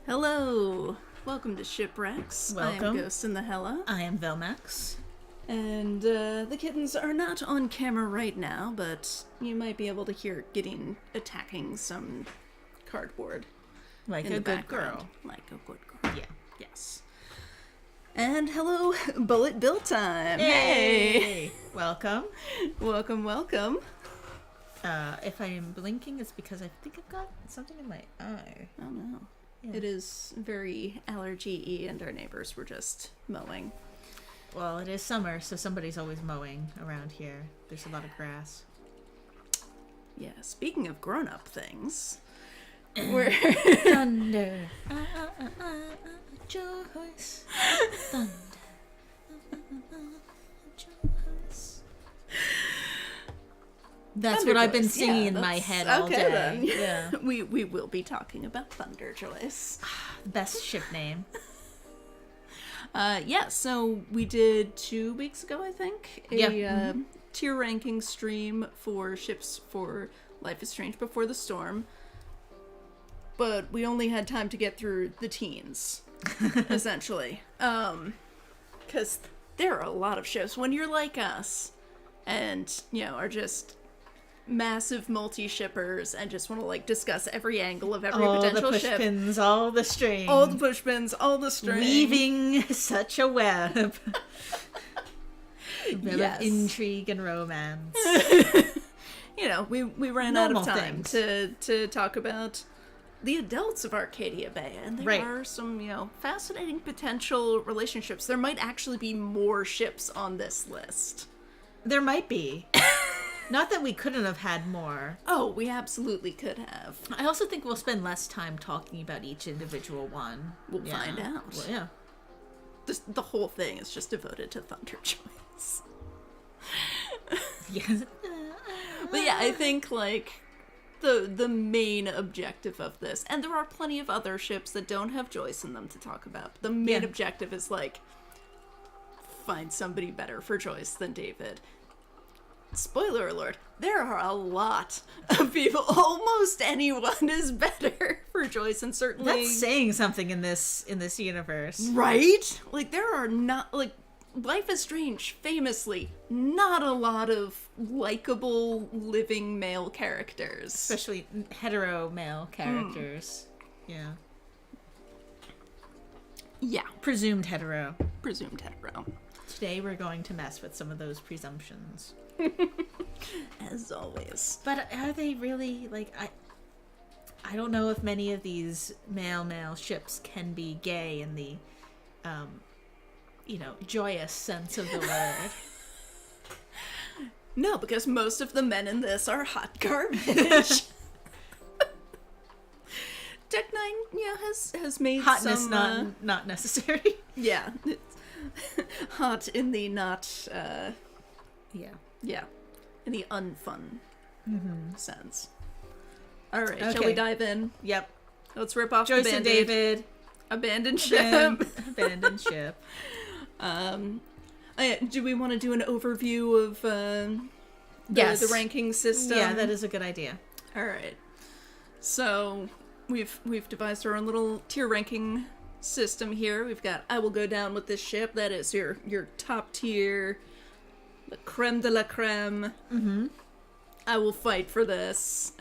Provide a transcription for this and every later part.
Hello! Welcome to Shipwrecks. Welcome. I am Ghost in the Hella. I am Velmax. And the kittens are not on camera right now, but you might be able to hear attacking some cardboard. Like in a the good background. girl. Like a good girl. Yeah. Yes. And hello, Bullet Bill Time! Hey! Welcome. Welcome. If I am blinking, it's because I think I've got something in my eye. Oh no. Yeah. It is very allergy-y, and our neighbors were just mowing. Well, it is summer, so somebody's always mowing around here. There's a lot of grass. Yeah, speaking of grown-up things, we're... Thunder. Joyce. Thunder. Joyce. That's Thunder what I've been Joyce. singing Yeah, in my that's- head all okay, day. then. Yeah. We will be talking about Thunder Joyce. Best ship name. Yeah, so we did 2 weeks ago, I think, a tier ranking stream for ships for Life is Strange Before the Storm. But we only had time to get through the teens, essentially. Because there are a lot of ships. When you're like us, and, are just massive multi-shippers and just want to, discuss every angle of every potential ship. All the pushpins, all the string. All the pushpins, all the string. Weaving such a web. Web Yes. of intrigue and romance. We ran out Normal of time things. to talk about the adults of Arcadia Bay, and there Right. are some, fascinating potential relationships. There might actually be more ships on this list. There might be. Not that we couldn't have had more. Oh, we absolutely could have. I also think we'll spend less time talking about each individual one. We'll find out. Well, yeah. The whole thing is just devoted to Thunder Joyce. Yes. But yeah, I think, the main objective of this, and there are plenty of other ships that don't have Joyce in them to talk about, but the main objective is, find somebody better for Joyce than David. Spoiler alert, there are a lot of people. Almost anyone is better for Joyce, and certainly... That's saying something in this universe. Right? There are not, Life is Strange, famously, not a lot of likable living male characters. Especially hetero male characters. Yeah. Yeah. Presumed hetero. Presumed hetero. Today we're going to mess with some of those presumptions. As always. But are they really, I don't know if many of these male ships can be gay in the, joyous sense of the word. No, because most of the men in this are hot garbage. Deck 9, has made Hotness some... not necessary. Yeah. Hot in the not, Yeah. in the unfun sense. Alright, Okay. shall we dive in? Yep. Let's rip off Joyce the and Band-Aid. David. Abandoned ship. Abandoned ship. Do we want to do an overview of Yes. the ranking system? Yeah, that is a good idea. Alright. So we've devised our own little tier ranking system here. We've got I will go down with this ship. That is your top tier, the creme de la creme. Mm-hmm. I will fight for this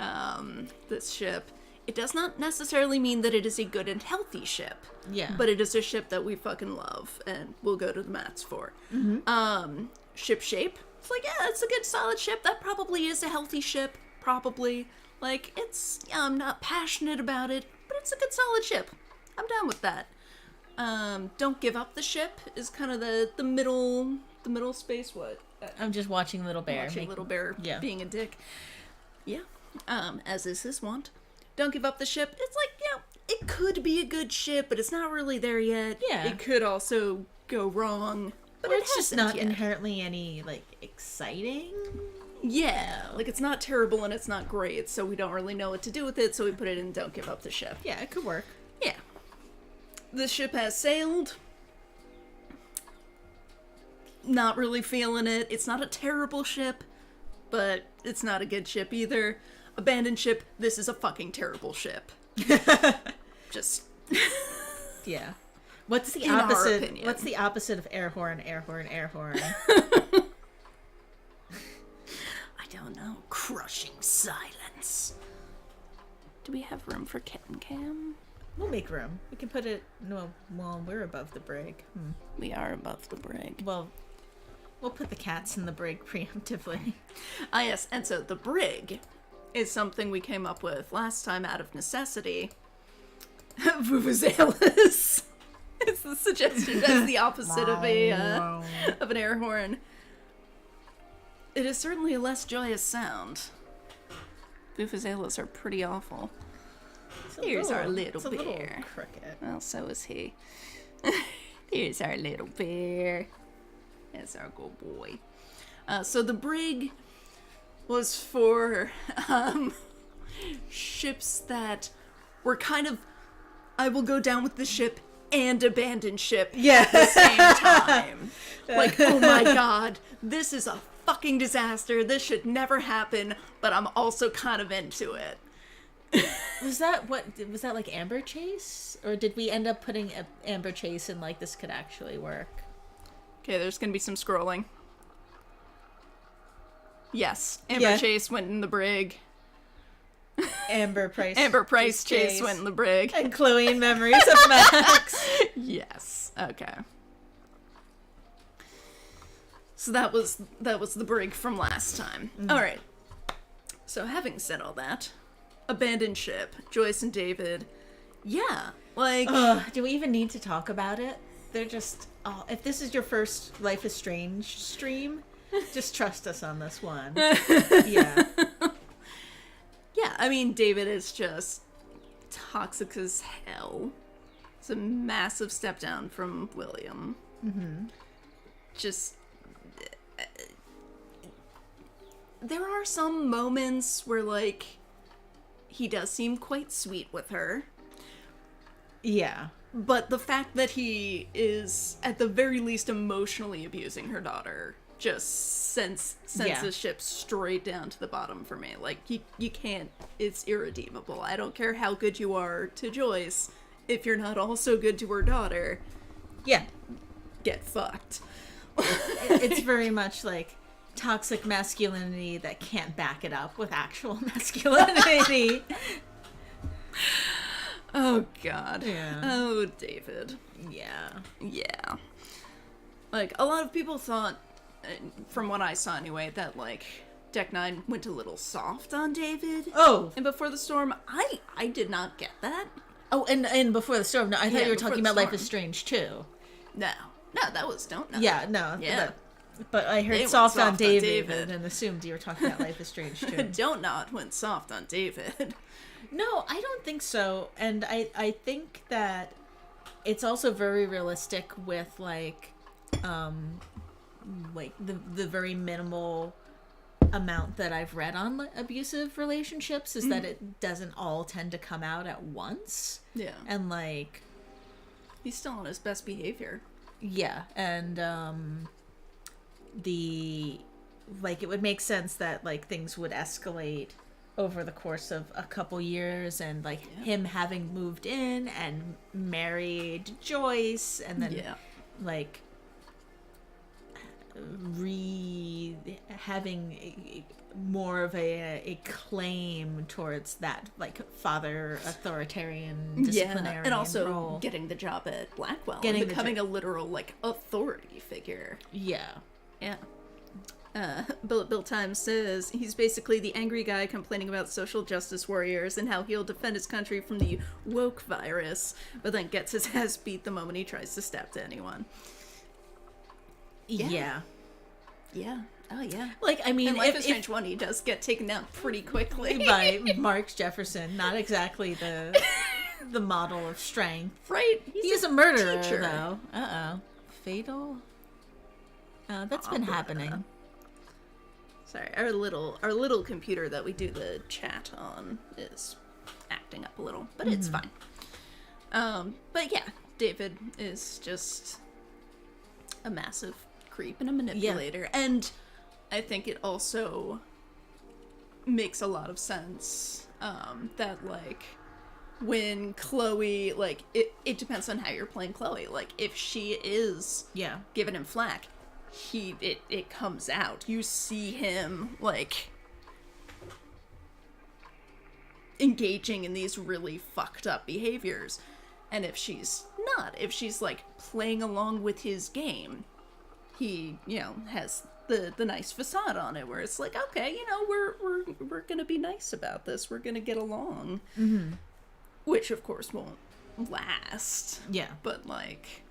ship. It does not necessarily mean that it is a good and healthy ship. Yeah. But it is a ship that we fucking love and we'll go to the mats for. Mm-hmm. Ship shape. It's it's a good solid ship. That probably is a healthy ship. Probably. I'm not passionate about it, but it's a good solid ship. I'm down with that. Don't give up the ship is kind of the middle space. What? I'm just watching Little Bear. Watching Little Bear Yeah. being a dick. Yeah. As is his want. Don't give up the ship. It's it could be a good ship, but it's not really there yet. Yeah. It could also go wrong, but Or it it's just hasn't not yet. inherently any, exciting. Yeah. It's not terrible and it's not great, so we don't really know what to do with it, so we put it in Don't Give Up the Ship. Yeah, it could work. Yeah. This ship has sailed. Not really feeling it. It's not a terrible ship, but it's not a good ship either. Abandoned ship, this is a fucking terrible ship. Just Yeah. What's the In our opposite? opinion. What's the opposite of air horn? Air horn. Air horn. I don't know. Crushing silence. Do we have room for kitten cam? We'll make room. We can put it. No, well, we're above the brig. We are above the brig. Well, we'll put the cats in the brig preemptively. Ah, yes. And so the brig is something we came up with last time out of necessity. Vuvuzelas. It's the suggestion as the opposite of an air horn. It is certainly a less joyous sound. Vuvuzelas are pretty awful. Here's our little bear. Little cricket. Well, so is he. Here's our little bear. That's our good boy. So the brig was for ships that were kind of, I will go down with the ship and abandon ship at the same time. Like, oh my god, this is a fucking disaster. This should never happen, but I'm also kind of into it. Was that like Amber Chase? Or did we end up putting Amber Chase in like this could actually work? Okay, there's gonna be some scrolling. Yes, Amber Chase went in the brig. Amber Price Chase went in the brig. And Chloe in Memories of Max. Yes. Okay. So that was the brig from last time. All right. So having said all that, abandoned ship, Joyce and David. Yeah, like. Do we even need to talk about it? They're just. Oh, if this is your first Life is Strange stream, just trust us on this one. Yeah. Yeah, I mean, David is just toxic as hell. It's a massive step down from William. Just. There are some moments where, like, he does seem quite sweet with her. Yeah. But the fact that he is, at the very least, emotionally abusing her daughter just sends the ship straight down to the bottom for me. Like, you can't, it's irredeemable. I don't care how good you are to Joyce, if you're not also good to her daughter. Yeah. Get fucked. It's very much like toxic masculinity that can't back it up with actual masculinity. Oh, God. Yeah. Oh, David. Yeah. Yeah. Like, a lot of people thought, from what I saw anyway, that, like, Deck 9 went a little soft on David. Oh! And Before the Storm, I did not get that. Oh, and Before the Storm. No, I thought you were talking about Life is Strange, too. No, that was Don't Know. Yeah, no. Yeah. But I heard soft on David and assumed you were talking about Life is Strange, too. Don't Not went soft on David. No, I don't think so. And I think that it's also very realistic with, like the very minimal amount that I've read on abusive relationships is that it doesn't all tend to come out at once. Yeah. And, like... He's still on his best behavior. Yeah, and, it would make sense that, like, things would escalate over the course of a couple years, and, like, him having moved in and married Joyce, and then, like, having more of a claim towards that, like, father authoritarian disciplinarian and also role. Getting the job at Blackwell and becoming a literal, like, authority figure. Yeah. Bill Times says he's basically the angry guy complaining about social justice warriors and how he'll defend his country from the woke virus, but then gets his ass beat the moment he tries to step to anyone. Yeah. Oh, yeah. Like, I mean, in Life is Strange 1, he does get taken down pretty quickly. By Mark Jefferson. Not exactly the model of strength. Right? He's a murderer, though. Uh-oh. Fatal? That's been happening. Sorry, our little computer that we do the chat on is acting up a little, but it's fine. But yeah, David is just a massive creep and a manipulator, and I think it also makes a lot of sense that, like, when Chloe, like, it depends on how you're playing Chloe. Like, if she is giving him flack, it comes out. You see him, like, engaging in these really fucked up behaviors. And if she's not, if she's, like, playing along with his game, he, you know, has the nice facade on it where it's like, okay, you know, we're gonna be nice about this. We're gonna get along. Mm-hmm. Which, of course, won't last. Yeah. But, like,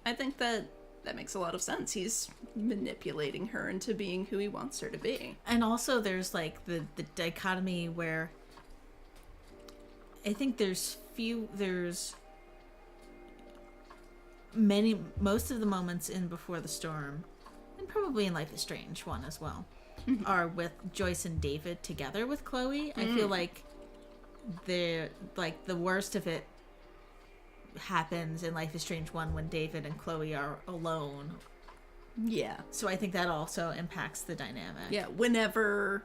I think that makes a lot of sense. He's manipulating her into being who he wants her to be. And also there's, like, the dichotomy where I think there's most of the moments in Before the Storm, and probably in Life is Strange 1 as well, are with Joyce and David together with Chloe. I feel like the worst of it happens in Life is Strange 1 when David and Chloe are alone. Yeah. So I think that also impacts the dynamic. Yeah, whenever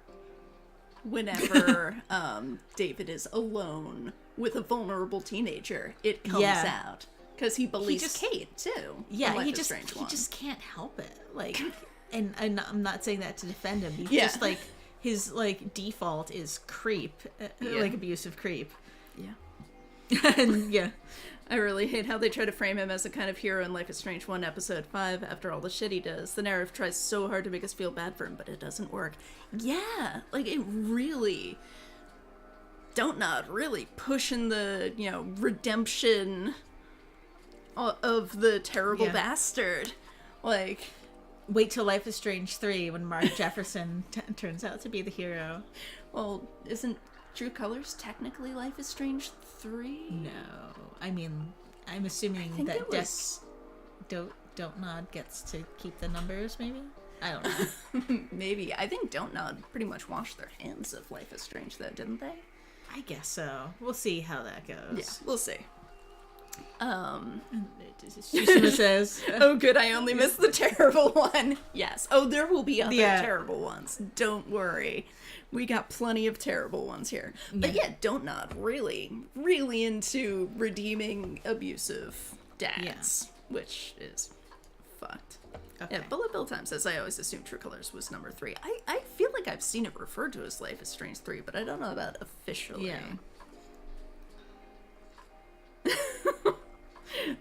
David is alone with a vulnerable teenager, it comes out. Because he believes Kate, too. Yeah, he just can't help it. Like, and I'm not saying that to defend him. He's just, like, his, like, default is creep. Like, abusive creep. Yeah. And, I really hate how they try to frame him as a kind of hero in Life is Strange 1, Episode 5, after all the shit he does. The narrative tries so hard to make us feel bad for him, but it doesn't work. Yeah, like, it really... Don't really pushing the, you know, redemption of the terrible bastard. Like... Wait till Life is Strange 3 when Mark Jefferson turns out to be the hero. Well, isn't True Colors technically Life is Strange 3? No. I mean, I'm assuming that Don't Nod gets to keep the numbers, maybe? I don't know. Maybe. I think Don't Nod pretty much washed their hands of Life is Strange, though, didn't they? I guess so. We'll see how that goes. Yeah, we'll see. Shishima says, oh good, I only missed the terrible one. Yes. Oh, there will be other terrible ones. Don't worry. We got plenty of terrible ones here. But Don't Nod really into redeeming abusive dads, which is fucked. Okay. Yeah, Bullet Bill Time says, I always assumed True Colors was number 3. I feel like I've seen it referred to as Life is Strange 3, but I don't know about officially. Yeah.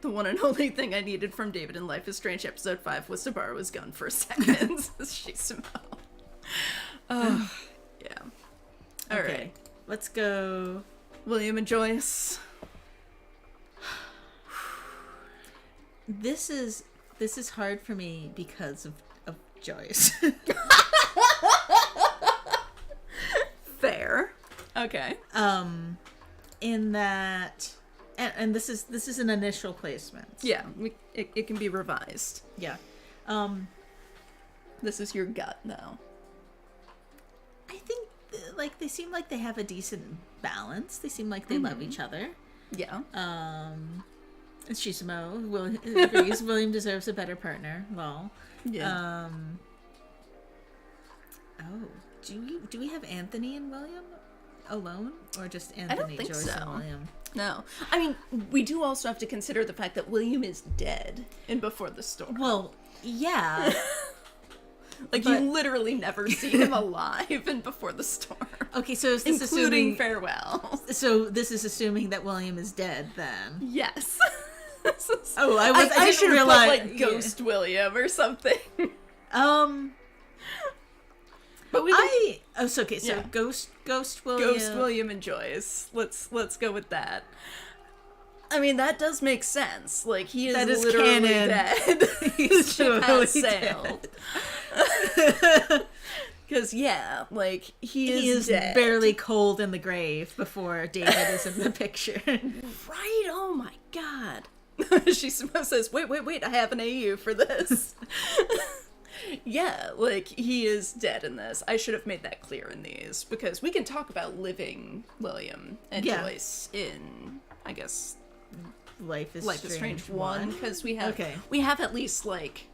The one and only thing I needed from David in Life is Strange Episode 5 was to borrow his gun for a second. She's yeah. All right. Let's go. William and Joyce. This is hard for me because of Joyce. Fair. Okay. In that, and this is an initial placement. Yeah, it can be revised. Yeah. This is your gut, though. I think, like, they seem like they have a decent balance. They seem like they love each other. Yeah. Shishimo agrees William deserves a better partner. Well. Yeah. Do we have Anthony and William alone, or just Anthony, I don't think Joyce, so. and William? No. I mean, we do also have to consider the fact that William is dead in Before the Storm. Well, yeah. Like, you literally never see him alive in Before the Storm. Okay, so is this including Farewell. So this is assuming that William is dead, then? Yes. I should have realize, put, like, Ghost William or something. But we Ghost William. Ghost William and Joyce. Let's go with that. I mean, that does make sense. Like, he is literally canon. Dead. His ship has sailed. Because, like, he is dead. Barely cold in the grave before David is in the picture. Right? Oh my god. She says, wait, I have an AU for this. Yeah, like, he is dead in this. I should have made that clear in these, because we can talk about living William and Joyce in, I guess, Life is Strange 1, because we have at least, like,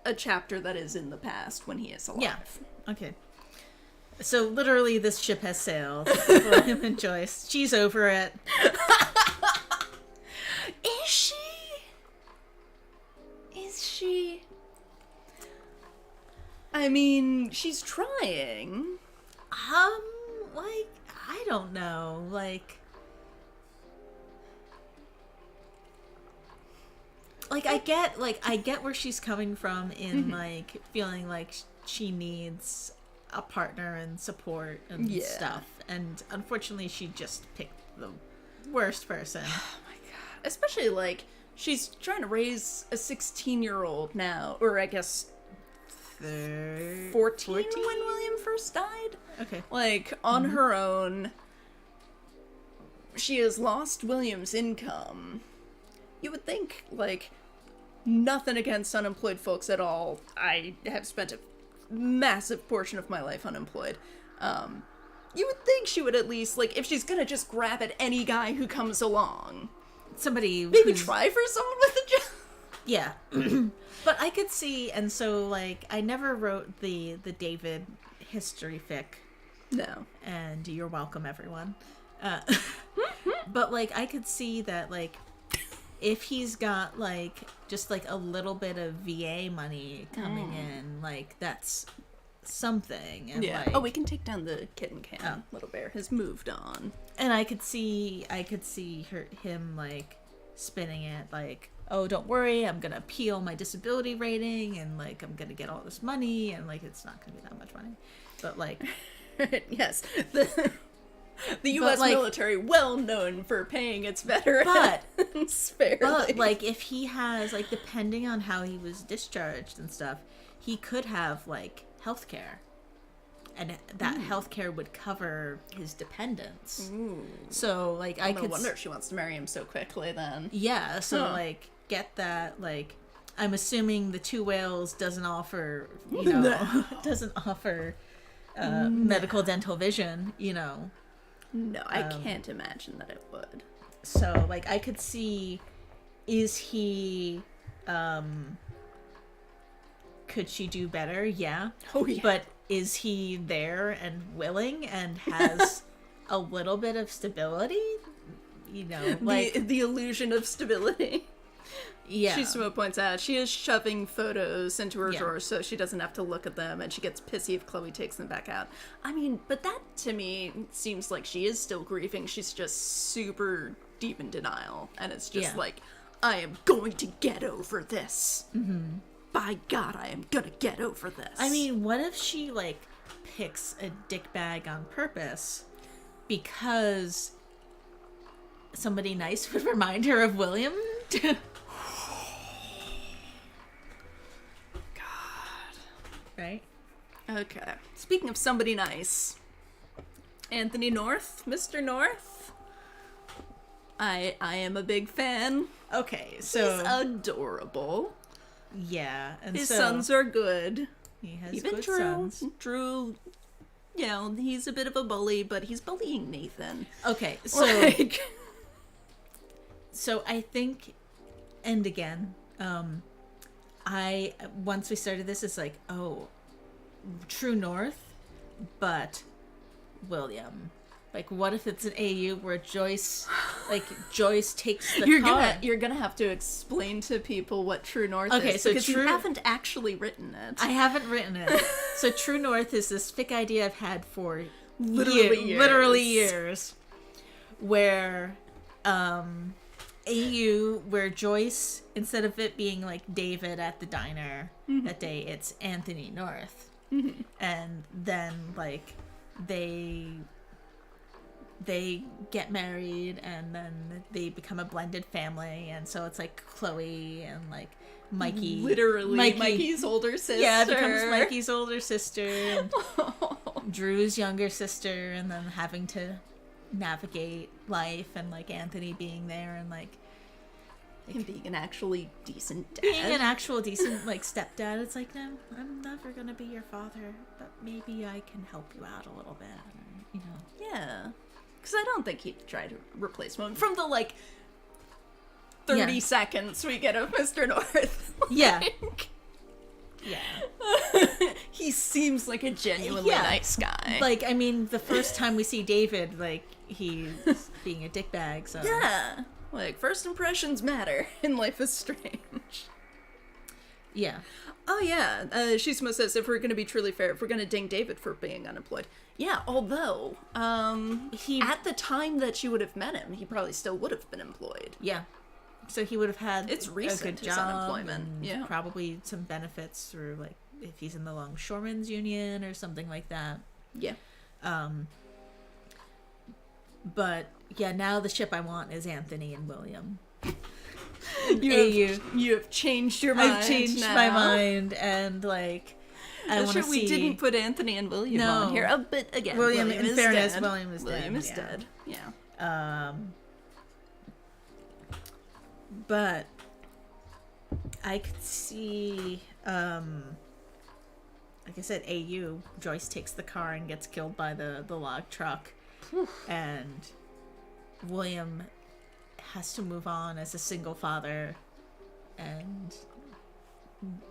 a chapter that is in the past when he is alive. Yeah. Okay. So literally this ship has sailed. William and Joyce. She's over it. Is she? Is she? I mean, she's trying. Like, I don't know. Like I get where she's coming from in like feeling like she needs a partner and support and stuff. And unfortunately she just picked the worst person. Oh my god. Especially like she's trying to raise a 16-year-old now, or I guess 14 when William first died. Okay. Like on her own. She has lost William's income. You would think, like, nothing against unemployed folks at all. I have spent a massive portion of my life unemployed. You would think she would at least, like, if she's gonna just grab at any guy who comes along, maybe try for someone with a job. Yeah. But I could see, and so, like, I never wrote the David history fic. No. And you're welcome, everyone. But, like, I could see that, like, if he's got, like, just, like, a little bit of VA money coming in, like, that's something. And, yeah. like, We can take down the kitten can. Little Bear has moved on. And I could see him, like, spinning it, like, oh, don't worry, I'm gonna appeal my disability rating, and, like, I'm gonna get all this money, and, like, it's not gonna be that much money. But, like... yes. The U.S. military, well known for paying its veterans fairly. But, like, if he has, like, depending on how he was discharged and stuff, he could have, like, health care. And that health care would cover his dependents. Ooh. So, like, I could... No wonder she wants to marry him so quickly, then. Yeah, so, like, get that, like... I'm assuming the Two Whales doesn't offer, you know... doesn't offer medical dental vision, you know... No, I can't imagine that it would. So, like, I could see, is he, could she do better? Yeah. Oh, yeah. But is he there and willing and has a little bit of stability? You know, like... The illusion of stability. Yeah. Shizuma points out she is shoving photos into her drawer so she doesn't have to look at them, and she gets pissy if Chloe takes them back out. I mean, but that to me seems like she is still grieving. She's just super deep in denial, and it's just like, I am going to get over this. Mm-hmm. By God, I am gonna get over this. I mean, what if she, like, picks a dick bag on purpose because somebody nice would remind her of William? Right? Okay. Speaking of somebody nice, Anthony North, Mr. North. I am a big fan. Okay, so... He's adorable. Yeah, and his sons are good. He has even good sons. Drew, you know, he's a bit of a bully, but he's bullying Nathan. Okay, so... So I think, and again, once we started this, it's like, oh, True North, but William. Like, what if it's an AU where Joyce takes the car? You're gonna have to explain to people what True North is. So because you haven't actually written it. I haven't written it. So True North is this fic idea I've had for literally years, where AU, where Joyce, instead of it being like David at the diner that day, it's Anthony North. Mm-hmm. And then, like, they get married, and then they become a blended family, and so it's like Chloe and, like, Mikey. Literally, Mikey's older sister. Yeah, it becomes Mikey's older sister, and Drew's younger sister, and then having to navigate life, and, like, Anthony being there, and, like him being an actually decent dad. Being an actual decent, like, stepdad. It's like, no, I'm never gonna be your father, but maybe I can help you out a little bit, you know. Yeah. Because I don't think he'd try to replace him. From the, like, 30 seconds we get of Mr. North. Yeah. Like, yeah. He seems like a genuinely nice guy. Like, I mean, the first time we see David, like, he's being a dickbag, so... Yeah. Like, first impressions matter in Life is Strange. Yeah. Oh, yeah. Shizuma says, if we're going to be truly fair, if we're going to ding David for being unemployed. Yeah, although, at the time that she would have met him, he probably still would have been employed. Yeah. So he would have had it's recent, a good his job unemployment. and yeah. probably some benefits through, like, if he's in the Longshoremen's Union or something like that. Yeah. But, yeah, now the ship I want is Anthony and William. You have changed your mind. I've changed my mind, and like I want to see. We didn't put Anthony and William on here. Oh, but again, William in is fairness, dead. William is dead. Yeah. But I could see, like I said, AU Joyce takes the car and gets killed by the log truck, and William has to move on as a single father and,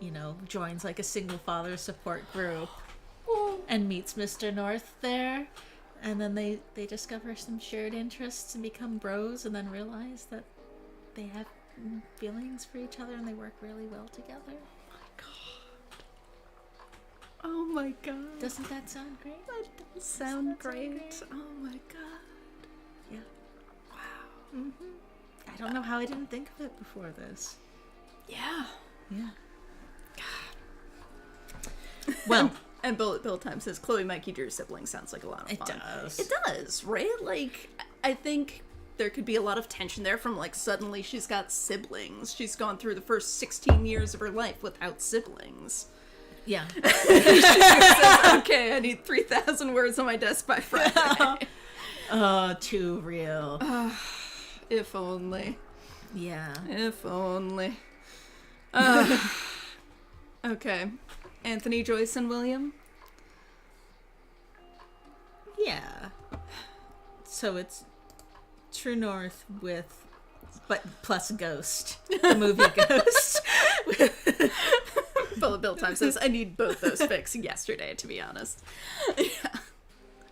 you know, joins like a single father support group and meets Mr. North there, and then they discover some shared interests and become bros, and then realize that they have feelings for each other and they work really well together. Oh my god. Doesn't that sound great? That does sound great. Oh my god. Yeah. Wow. Mm-hmm. I don't know how I didn't think of it before this. Yeah. Yeah. God. Well, and Bullet Bill Time says Chloe, Mikey, Drew siblings sounds like a lot of fun. It does. It does, right? Like, I think there could be a lot of tension there from, like, suddenly she's got siblings. She's gone through the first 16 years of her life without siblings. Yeah. She says, okay, I need 3,000 words on my desk by Friday. Oh, too real. If only. Yeah. If only. Okay. Anthony, Joyce, and William? Yeah. So it's True North but plus Ghost. The movie Ghost. Bullet Bill Time says, I need both those fixed yesterday, to be honest. Yeah.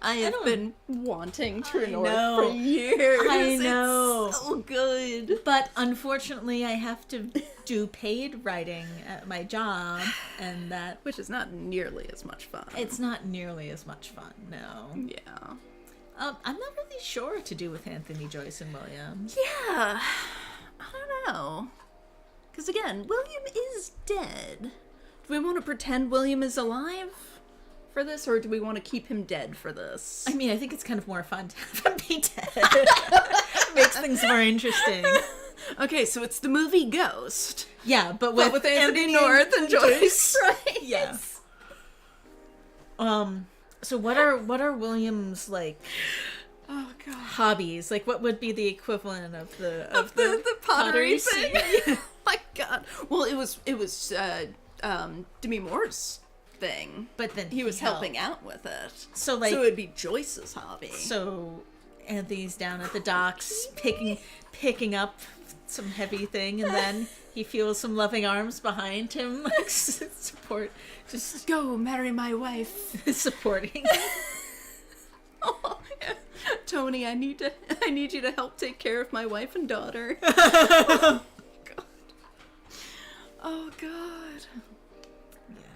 I have been wanting True North for years. I know. It's so good. But unfortunately, I have to do paid writing at my job, and that... Which is not nearly as much fun. It's not nearly as much fun, no. Yeah. I'm not really sure what to do with Anthony, Joyce, and William. Yeah. I don't know. Because again, William is dead. Do we want to pretend William is alive for this, or do we want to keep him dead for this? I mean, I think it's kind of more fun to have him be dead. It makes things more interesting. Okay, so it's the movie Ghost. Yeah, but with Anthony North and Joyce. Right? Yes. So what are William's, like, hobbies? Like, what would be the equivalent of the pottery scene? Oh my god. Well, it was Demi Moore's thing, but then he was helping out with it. So like, so it would be Joyce's hobby. So Anthony's down at the docks picking up some heavy thing, and then he feels some loving arms behind him, like support. Just go marry my wife. Supporting. Oh, yeah. Tony, I need you to help take care of my wife and daughter. Oh god. Oh god. Yeah.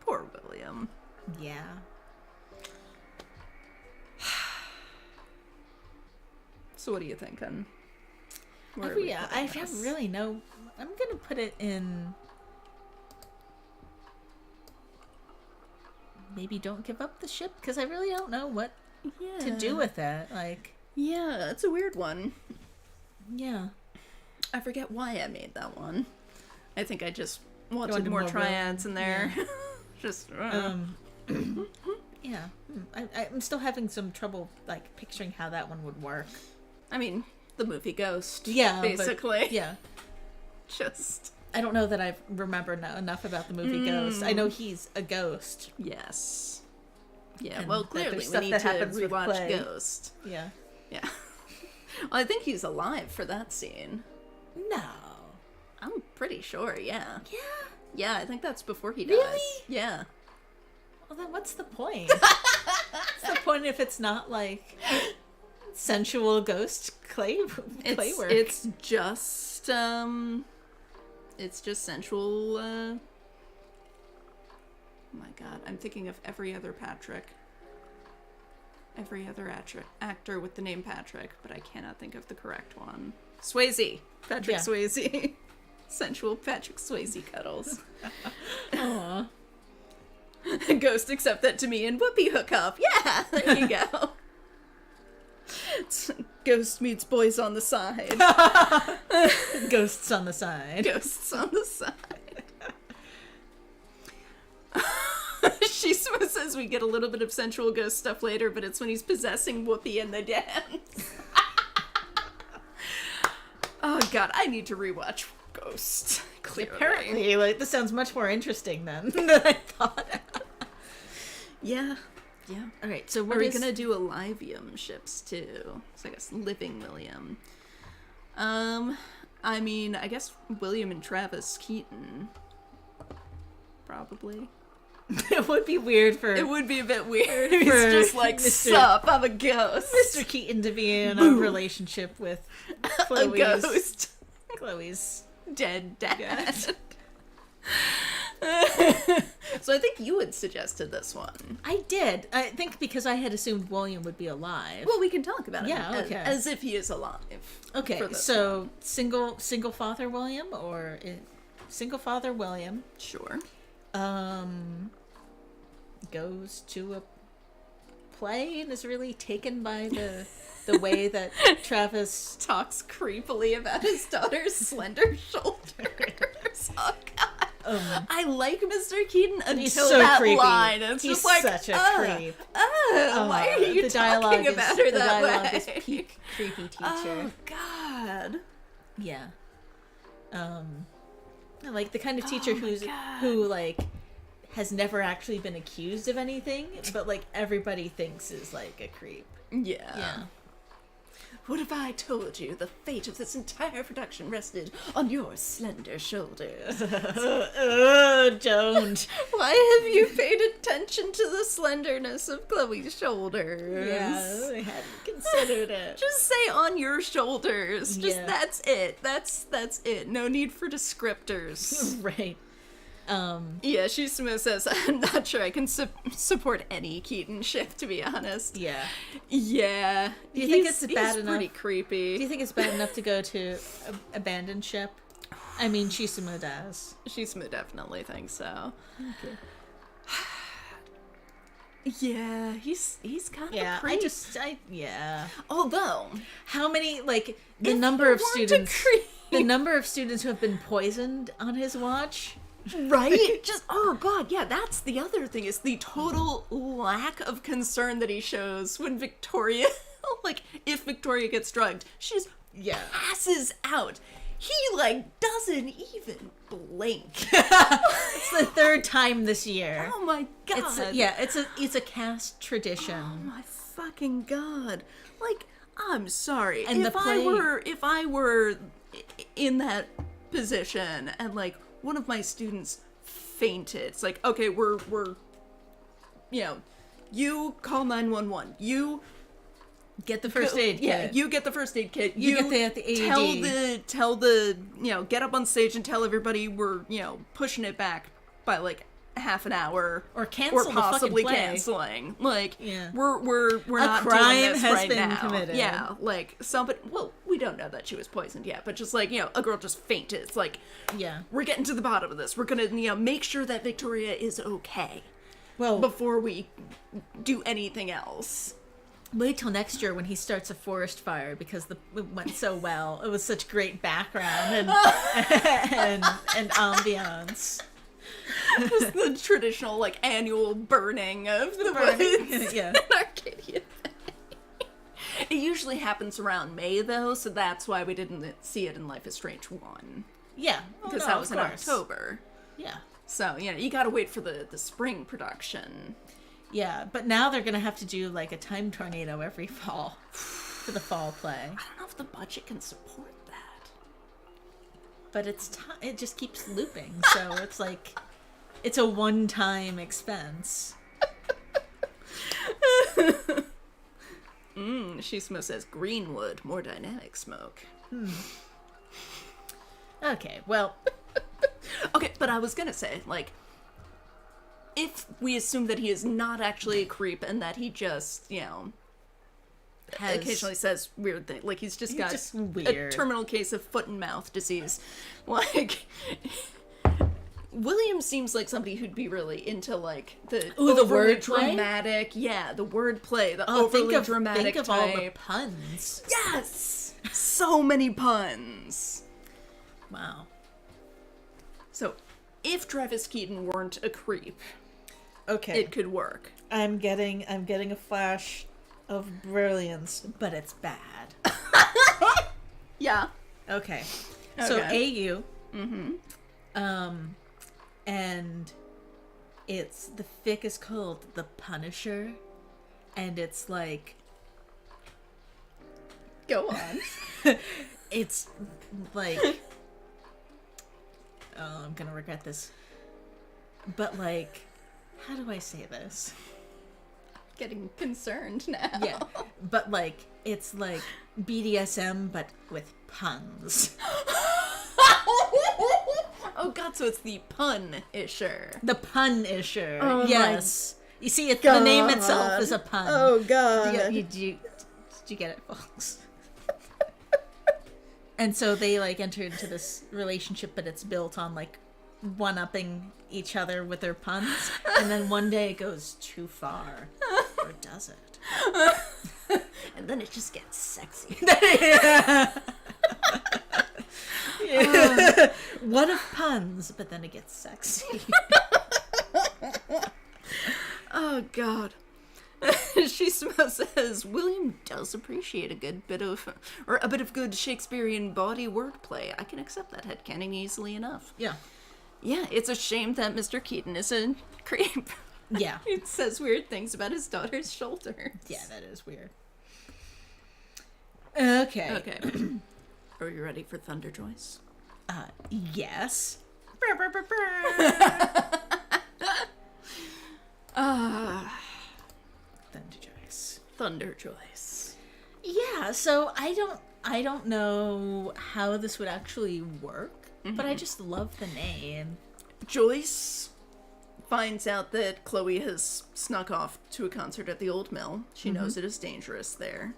Poor William. Yeah. So what are you thinking? I don't really know. I'm gonna put it in. Maybe don't give up the ship, because I really don't know what to do with it. Like, yeah, it's a weird one. Yeah, I forget why I made that one. I think I just wanted more triads in there. Yeah. Just yeah. I'm still having some trouble, like, picturing how that one would work. I mean, the movie Ghost. Yeah, basically. Yeah. Just. I don't know that I remember enough about the movie Ghost. I know he's a ghost. Yes. Yeah, and well, clearly we need to rewatch Ghost. Yeah. Yeah. Well, I think he's alive for that scene. No. I'm pretty sure, yeah. Yeah? Yeah, I think that's before he dies. Really? Yeah. Well, then what's the point? What's the point if it's not, like, sensual ghost clay work? It's just sensual, oh my god, I'm thinking of every other Patrick. Every other actor with the name Patrick, but I cannot think of the correct one. Swayze. Patrick Swayze. Sensual Patrick Swayze cuddles. Aww. Ghost, accept that to me and Whoopi hook up. Yeah, there you go. Ghost meets boys on the side. Ghosts on the side. Ghosts on the side. She says we get a little bit of sensual ghost stuff later, but it's when he's possessing Whoopi in the dance. Oh god, I need to rewatch Ghost. Clearly. Apparently, like, this sounds much more interesting than I thought. Yeah. Yeah. Alright, so are we gonna do a Livium ships too? So I guess Living William. I mean, I guess William and Travis Keaton. Probably. It would be weird for... It would be a bit weird. He's just like, sup, I'm a ghost. Mr. Keaton to be in a relationship with a ghost. Chloe's dead dad. So I think you had suggested this one. I did. I think because I had assumed William would be alive. Well, we can talk about it. Yeah, okay. As if he is alive. Okay, so single father William or single father William. Sure. Goes to a play and is really taken by the way that Travis talks creepily about his daughter's slender shoulders. Oh god. I like Mr. Keaton until so that creepy. line. It's he's just like such a creep. Why are you talking about her that way? The dialogue is peak creepy teacher. Oh god. Yeah. Like the kind of teacher who like has never actually been accused of anything, but like everybody thinks is like a creep. Yeah. What if I told you the fate of this entire production rested on your slender shoulders? Don't. Why have you paid attention to the slenderness of Chloe's shoulders? Yeah, I hadn't considered it. Just say on your shoulders. Just that's it. That's it. No need for descriptors. Right. Yeah, she says, I'm not sure I can support any Keaton ship, to be honest. Yeah. Yeah. Do you think it's bad enough? Pretty creepy. Do you think it's bad enough to go to abandoned ship? I mean, Shisuma does. Shisuma definitely thinks so. Okay. Yeah, he's kind of a creep. Yeah. Although, how many, like, the number of students who have been poisoned on his watch? Right? Just, oh god, yeah, that's the other thing, is the total lack of concern that he shows when Victoria, like, if Victoria gets drugged, she just passes out. He, like, doesn't even blink. It's the third time this year. Oh my god. It's a cast tradition. Oh my fucking god. Like, I'm sorry. And if I were in that position and, like, one of my students fainted, it's like, okay, we're you call 911. You get the first aid kit. Yeah, you get the first aid kit. You get the AED. Tell the get up on stage and tell everybody we're, pushing it back by like half an hour or cancel, or possibly the fucking play. Canceling. Like, yeah. we're not crime doing this has right been now. Committed. Yeah, like somebody. Well, we don't know that she was poisoned yet, but just like a girl just fainted. It's like, we're getting to the bottom of this. We're gonna make sure that Victoria is okay. Well, before we do anything else. Wait till next year when he starts a forest fire because it went so well. It was such great background and ambiance. Just the traditional, like, annual burning of the woods in Arcadia Bay. It usually happens around May, though, so that's why we didn't see it in Life is Strange 1. Yeah. Because that was in October. Yeah. So, you gotta wait for the spring production. Yeah, but now they're gonna have to do, like, a time tornado every fall. for the fall play. I don't know if the budget can support that. But it just keeps looping, so it's like it's a one-time expense. She says greenwood, more dynamic smoke. Okay, well. Okay, but I was gonna say, like, if we assume that he is not actually a creep and that he just, occasionally says weird things, like he's just got a terminal case of foot and mouth disease, like, William seems like somebody who'd be really into, like, the word dramatic, the wordplay, the overly dramatic think of type. all the puns. Yes! So many puns. Wow. So, if Travis Keaton weren't a creep, okay, it could work. I'm getting a flash of brilliance, but it's bad. Yeah. Okay. So AU. And it's the fic is called The Punisher, and it's like, go on. it's like, oh, I'm gonna regret this, but like, how do I say this? Getting concerned now. Yeah, but like, it's like BDSM but with puns. Oh god, so it's the pun-isher. The pun-isher. Oh, yes. You see, the name itself is a pun. Oh god. Did you get it, folks? And so they like enter into this relationship, but it's built on like one-upping each other with their puns. And then one day it goes too far. Or does it? And then it just gets sexy. One of puns, but then it gets sexy. Oh god. She says William does appreciate a bit of good Shakespearean body wordplay. I can accept that headcanon easily enough. Yeah. Yeah, it's a shame that Mr. Keaton is a creep. Yeah. He says weird things about his daughter's shoulders. Yeah, that is weird. Okay. Are you ready for Thunder, Joyce? Yes. Thunder Joyce. Yeah, so I don't know how this would actually work, but I just love the name. Joyce finds out that Chloe has snuck off to a concert at the Old Mill. She knows it is dangerous there.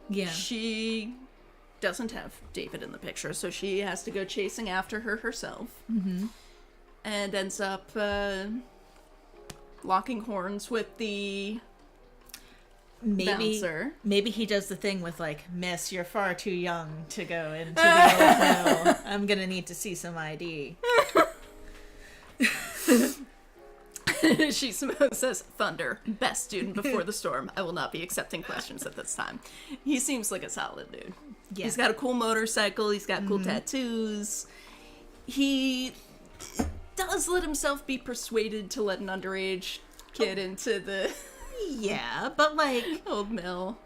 Yeah. She doesn't have David in the picture, so she has to go chasing after her herself. And ends up locking horns with the bouncer. Maybe he does the thing with like, Miss, you're far too young to go into the Old Mill. I'm gonna need to see some ID. She says, Thunder, best student before the storm. I will not be accepting questions at this time. He seems like a solid dude. Yeah. He's got a cool motorcycle. He's got cool tattoos. He does let himself be persuaded to let an underage kid into the... Yeah, but like... Old Mill.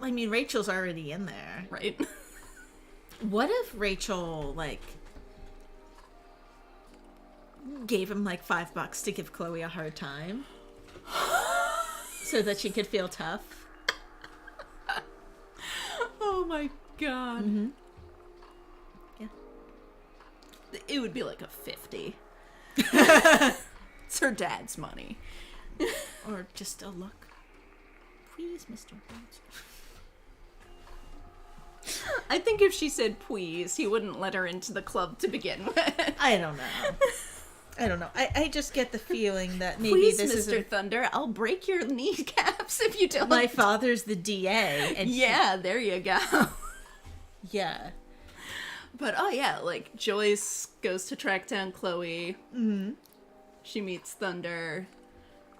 I mean, Rachel's already in there. Right. What if Rachel, like... gave him like $5 to give Chloe a hard time so that she could feel tough? Oh my god. Yeah. It would be like a 50. It's her dad's money. Or just a look. Please, Mr. Bones. I think if she said please, he wouldn't let her into the club to begin with. I don't know. I just get the feeling that maybe please, this is Mr. Thunder, I'll break your kneecaps if you don't. My father's the DA. And yeah, there you go. Yeah. But, oh yeah, like, Joyce goes to track down Chloe. She meets Thunder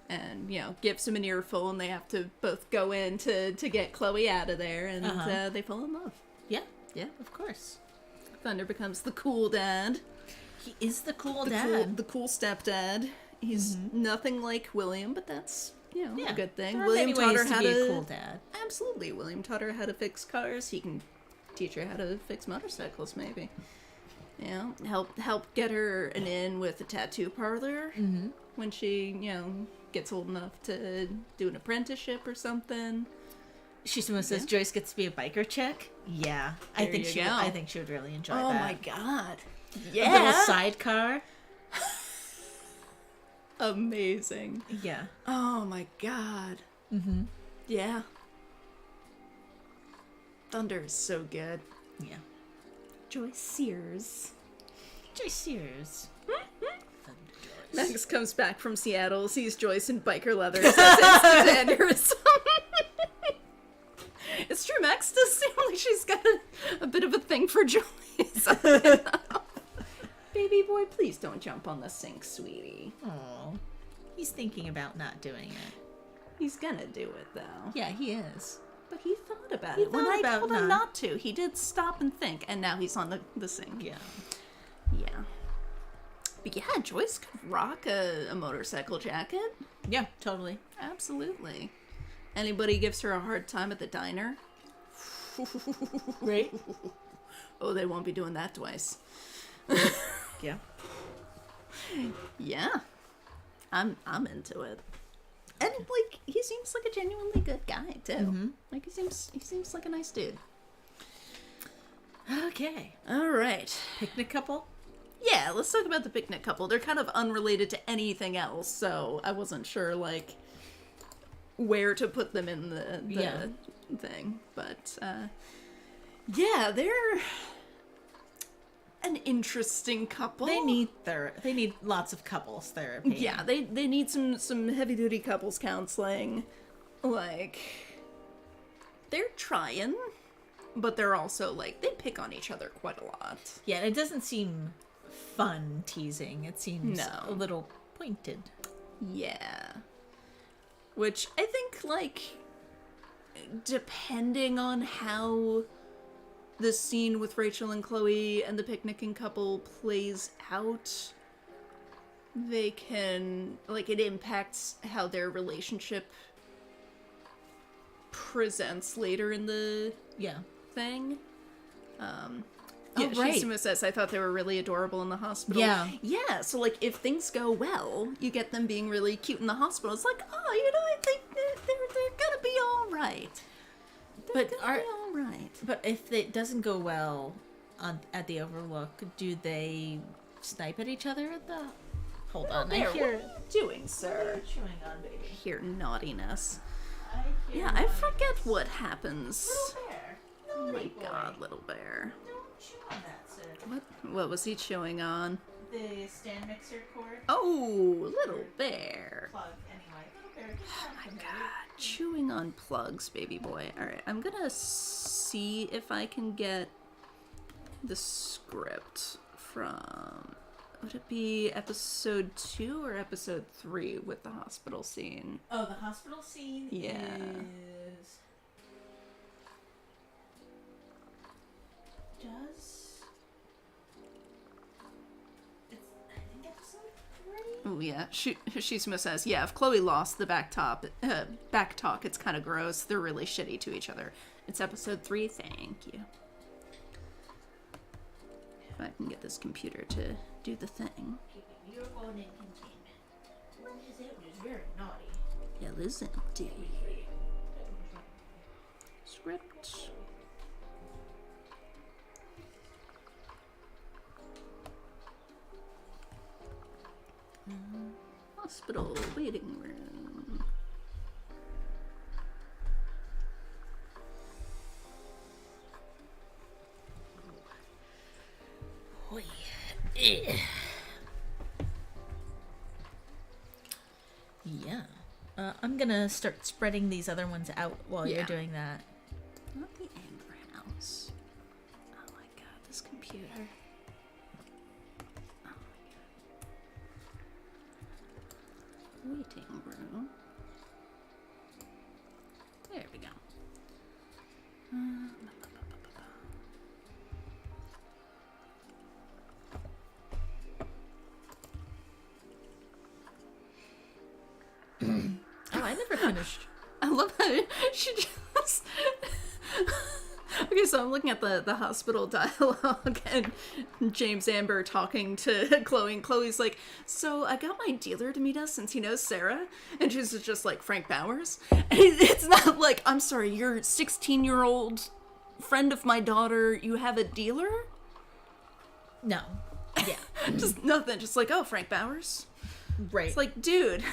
and, gives him an earful, and they have to both go in to get Chloe out of there, and they fall in love. Yeah. Yeah. Of course. Thunder becomes the cool dad. He is the cool dad. The cool stepdad. He's nothing like William, but that's a good thing. There are William many taught her ways to how be to a cool dad. Absolutely. William taught her how to fix cars. He can teach her how to fix motorcycles, maybe. Help get her an in with a tattoo parlor when she, gets old enough to do an apprenticeship or something. She says Joyce gets to be a biker chick. Yeah, I think she would really enjoy that. Oh my god! Yeah, a little sidecar. Amazing. Yeah. Oh my god. Yeah. Thunder is so good. Yeah. Joyce Sears. Max comes back from Seattle, sees Joyce in biker leather, says instant aneurysm. It's true, Max does seem like she's got a bit of a thing for Joyce. Baby boy, please don't jump on the sink, sweetie. Oh, he's thinking about not doing it. He's gonna do it, though. Yeah, he is. But he thought about it. When I told him not to, he did stop and think, and now he's on the sink. Yeah. Yeah. But yeah, Joyce could rock a motorcycle jacket. Yeah, totally. Absolutely. Anybody gives her a hard time at the diner? Right? Oh, they won't be doing that twice. Yeah. Yeah. I'm into it. And like he seems like a genuinely good guy too. Like he seems like a nice dude. Okay. All right. Picnic couple? Yeah, let's talk about the picnic couple. They're kind of unrelated to anything else, so I wasn't sure like where to put them in the thing. But yeah, they're an interesting couple. They need lots of couples therapy. Yeah, they need some heavy duty couples counseling. Like they're trying, but they're also like they pick on each other quite a lot. Yeah, and it doesn't seem fun teasing. It seems a little pointed. Yeah. Which I think, like, depending on how the scene with Rachel and Chloe and the picnicking couple plays out, they can, like, it impacts how their relationship presents later in the thing. Right. Shizuma says, I thought they were really adorable in the hospital. Yeah. Yeah, so, like, if things go well, you get them being really cute in the hospital. It's like, oh, I think they're gonna be all right. But if it doesn't go well at the Overlook, do they snipe at each other at the... Hold on, What are you doing, sir? What are you chewing on, baby? Hear naughtiness. I forget what happens. Little bear. Oh my god, little bear. Don't chew on that, sir. What was he chewing on? The stand mixer cord. Oh, little bear. Plug, anyway. Little bear, Oh my god, chewing on plugs, baby boy. Alright, I'm gonna see if I can get the script from... Would it be episode 2 or episode 3 with the hospital scene? Oh, the hospital scene is... I think episode 3? Oh yeah, Shizuma says, yeah, if Chloe lost the back talk, it's kind of gross. They're really shitty to each other. It's episode 3, thank you. If I can get this computer to do the thing. Keeping your phone in containment. It was very naughty. Yeah, listen, dude. Script. Hospital waiting room. Yeah. I'm gonna start spreading these other ones out while you're doing that. Not the Amber House. Oh my god, this computer. Oh my god. Waiting room. There we go. Oh, I never finished. I love how she just... Okay, so I'm looking at the hospital dialogue and James Amber talking to Chloe, and Chloe's like, so I got my dealer to meet us since he knows Sera, and she's just like, Frank Bowers? And it's not like, I'm sorry, you're 16-year-old friend of my daughter, you have a dealer? No. Yeah. Just nothing, just like, oh, Frank Bowers? Right. It's like, dude.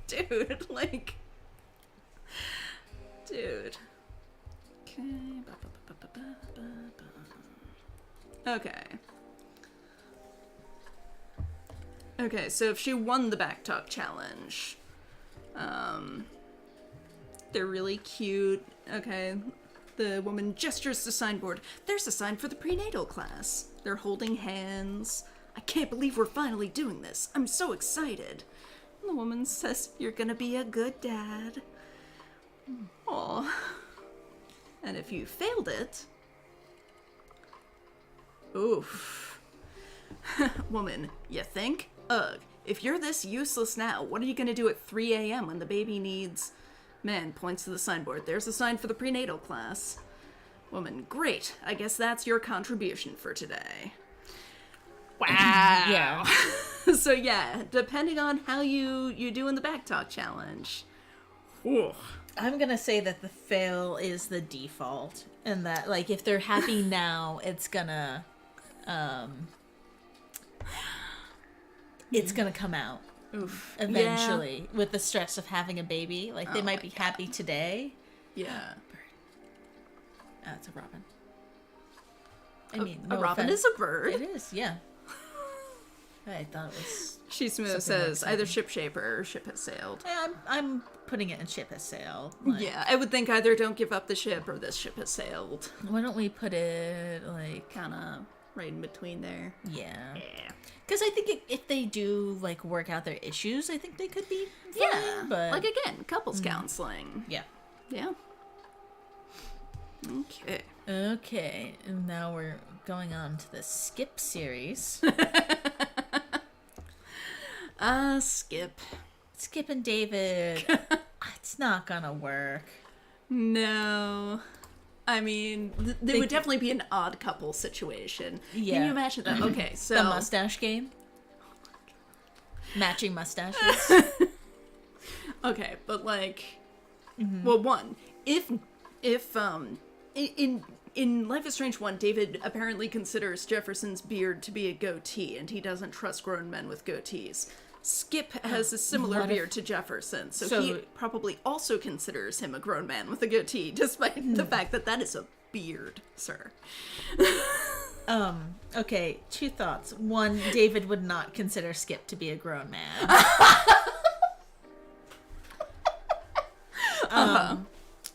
Dude, like... Dude. Okay. Okay, so if she won the backtalk challenge, they're really cute. Okay, the woman gestures to signboard. There's a sign for the prenatal class. They're holding hands. I can't believe we're finally doing this. I'm so excited. And the woman says, you're gonna be a good dad. Aw. And if you failed it... Oof. Woman, you think? Ugh. If you're this useless now, what are you gonna do at 3 a.m. when the baby needs... Man points to the signboard. There's a sign for the prenatal class. Woman, great. I guess that's your contribution for today. Wow. Yeah. So yeah, depending on how you do in the backtalk challenge. Ooh. I'm gonna say that the fail is the default, and that, like, if they're happy now, it's gonna come out. Oof. Eventually, with the stress of having a baby. Like, they might be happy today. Yeah. It's a robin. I mean, a robin offense. is a bird. It is, yeah. I thought it was... She Smooth says, either ship shaper or ship has sailed. Yeah, I'm putting it in ship has sailed. Like, yeah, I would think either don't give up the ship or this ship has sailed. Why don't we put it, like... Kind of right in between there. Yeah. Because I think if they do, like, work out their issues, I think they could be fine, yeah, but... like, again, couples counseling. Yeah. Yeah. Okay. Okay, and now we're going on to the Skip series. Skip. Skip and David. It's not gonna work. No. I mean, they would definitely be an odd couple situation. Yeah. Can you imagine that? Okay, so... The mustache game? Matching mustaches? Okay, but like... Well, one, if in Life is Strange 1, David apparently considers Jefferson's beard to be a goatee, and he doesn't trust grown men with goatees. Skip has a similar beard to Jefferson, so he probably also considers him a grown man with a goatee, despite the fact that that is a beard, sir. Okay, two thoughts. One, David would not consider Skip to be a grown man.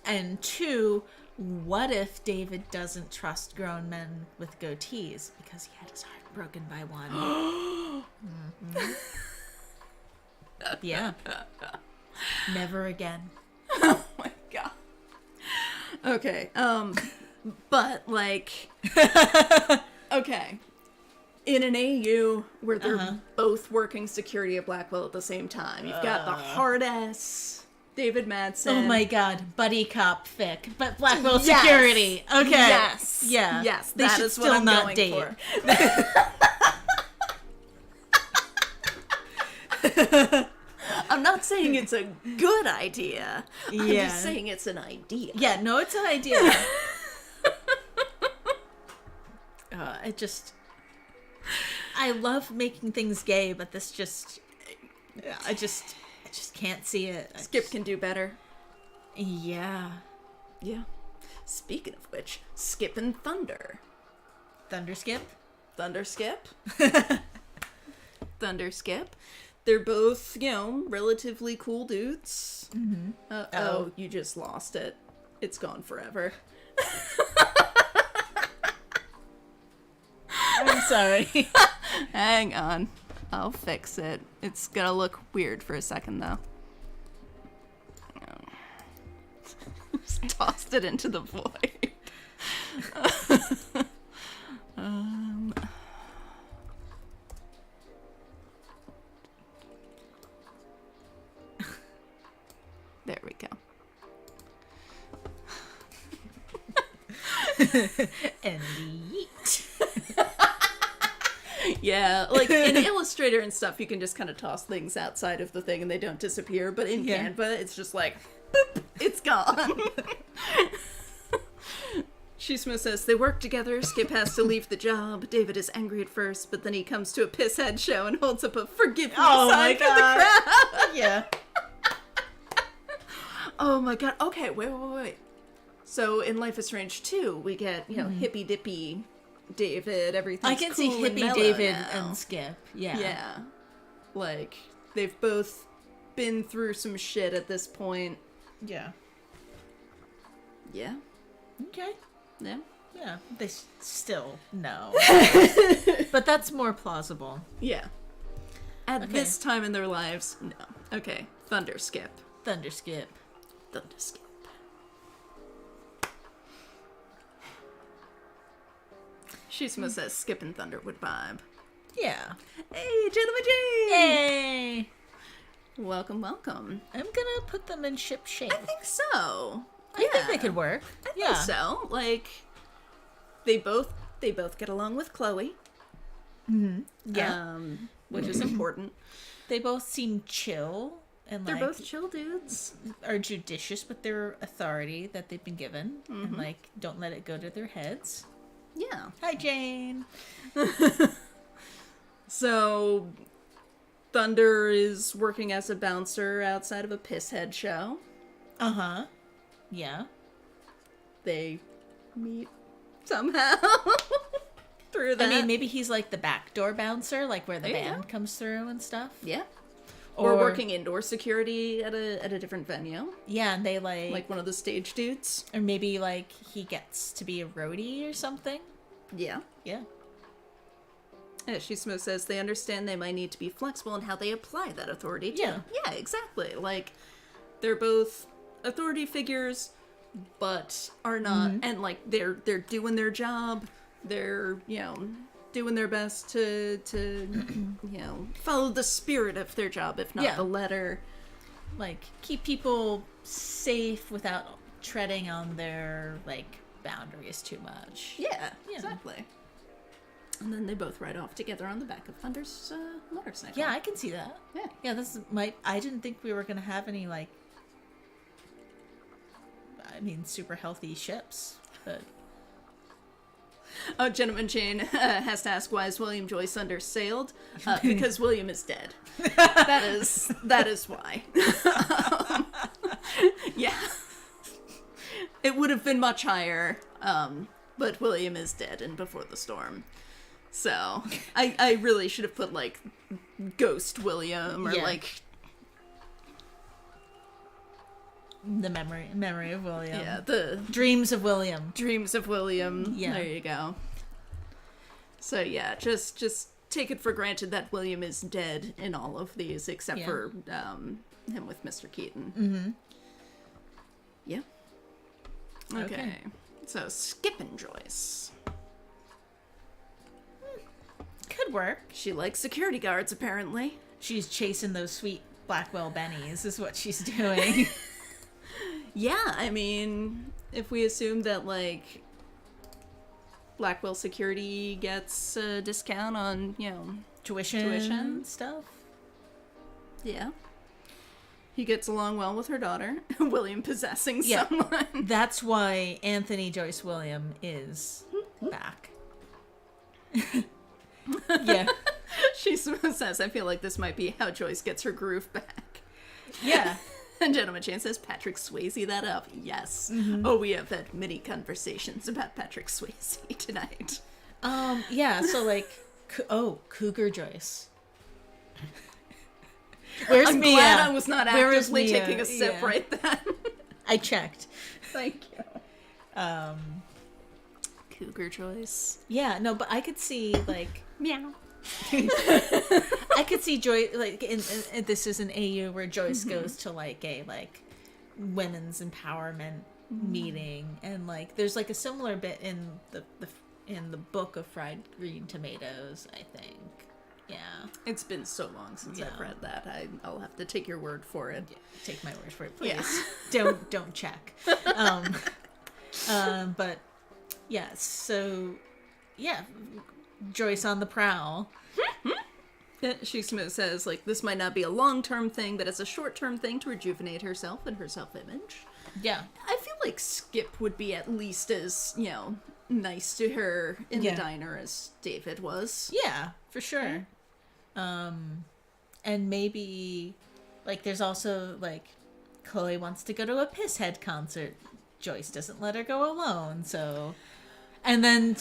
And two, what if David doesn't trust grown men with goatees because he had his heart broken by one? Yeah. Never again. Oh my god. Okay, but like, okay, in an AU where they're both working security at Blackwell at the same time, you've got the hard-ass David Madsen. Oh my god, buddy cop fic, but Blackwell security. Okay. Yes. Yeah. Yes, They that should is still what I'm not going date. for. I'm not saying it's a good idea. I'm just saying it's an idea. Yeah, no, it's an idea. I love making things gay, but this just, I just can't see it. Skip can do better. Yeah. Yeah. Speaking of which, Skip and Thunder. Thunder Skip? Thunder Skip. Thunder Skip. They're both, you know, relatively cool dudes. Mm-hmm. Oh, you just lost it. It's gone forever. I'm sorry. Hang on. I'll fix it. It's gonna look weird for a second, though. Just tossed it into the void. There we go. And yeet. Yeah, like in Illustrator and stuff, you can just kind of toss things outside of the thing and they don't disappear. But in Canva, it's just like, boop, it's gone. Shisma says, they work together, Skip has to leave the job. David is angry at first, but then he comes to a pisshead show and holds up a forgive me sign for the crowd. Yeah. Oh my god. Okay, wait. So in Life is Strange 2, we get, hippy-dippy David, everything's I can cool see and hippie mellow David now. and Skip. Yeah. Yeah. Like, they've both been through some shit at this point. Yeah. Yeah. Okay. Yeah. Yeah. They still no. But that's more plausible. Yeah. At this time in their lives, no. Okay. Thunder Skip. Thunder Skip. Thunder Skip. Shisma says Skip and Thunder would vibe. Yeah. Hey, Gentleman Jane! Yay! Welcome. I'm gonna put them in ship shape. I think so. I think they could work. I think so. Like, they both get along with Chloe. Mm-hmm. Yeah. Which is important. They both seem chill and They're both chill dudes. Are judicious with their authority that they've been given and like don't let it go to their heads. Yeah. Hi, Jane. So, Thunder is working as a bouncer outside of a pisshead show. Uh-huh. Yeah. They meet somehow through that. I mean, maybe he's like the backdoor bouncer, like where the band comes through and stuff. Yeah. Or working indoor security at a different venue. Yeah, and they like one of the stage dudes. Or maybe like he gets to be a roadie or something. Yeah. Yeah. Shismo says they understand they might need to be flexible in how they apply that authority too. Yeah, exactly. Like, they're both authority figures, but are not, and like they're doing their job. They're doing their best to follow the spirit of their job, if not the letter. Like, keep people safe without treading on their like boundaries too much. Yeah, exactly. And then they both ride off together on the back of Thunder's motorcycle. Yeah, I can see that. Yeah, this is I didn't think we were gonna have any like, super healthy ships, but. Oh, Gentleman Jane has to ask, why is William Joyce undersailed? Because William is dead. That is why. Yeah. It would have been much higher, but William is dead and before the storm. So, I really should have put, like, Ghost William, or, like... The memory of William. Yeah, the... Dreams of William. Dreams of William. Yeah. There you go. So, yeah, just take it for granted that William is dead in all of these, except for him with Mr. Keaton. Mm-hmm. Yeah. Okay. So, Skip and Joyce. Could work. She likes security guards, apparently. She's chasing those sweet Blackwell bennies, is what she's doing. Yeah, I mean, if we assume that, like, Blackwell Security gets a discount on, tuition stuff. Yeah. He gets along well with her daughter, William possessing someone. That's why Anthony Joyce William is back. Yeah. She says, I feel like this might be how Joyce gets her groove back. Yeah. And Gentleman Chan says, Patrick Swayze that up. Yes. Mm-hmm. Oh, we have had many conversations about Patrick Swayze tonight. Yeah, so like, Cougar Joyce. Where's I'm Mia? glad I was not Where is actively Mia? taking a sip right then. I checked. Thank you. Cougar Joyce. Yeah, no, but I could see, like... Meow. I could see Joyce, like, in this is an AU where Joyce goes to, like, a, like, women's empowerment meeting, and, like, there's, like, a similar bit in the book of Fried Green Tomatoes, I think. Yeah. It's been so long since I've read that. I'll have to take your word for it. Yeah, take my word for it, please. Yeah. Don't check. But yeah, so yeah, Joyce on the prowl. She says, like, this might not be a long-term thing, but it's a short-term thing to rejuvenate herself and her self-image. Yeah. I feel like Skip would be at least as, nice to her in the diner as David was. Yeah, for sure. And maybe, like, there's also, like, Chloe wants to go to a Pisshead concert. Joyce doesn't let her go alone, so... And then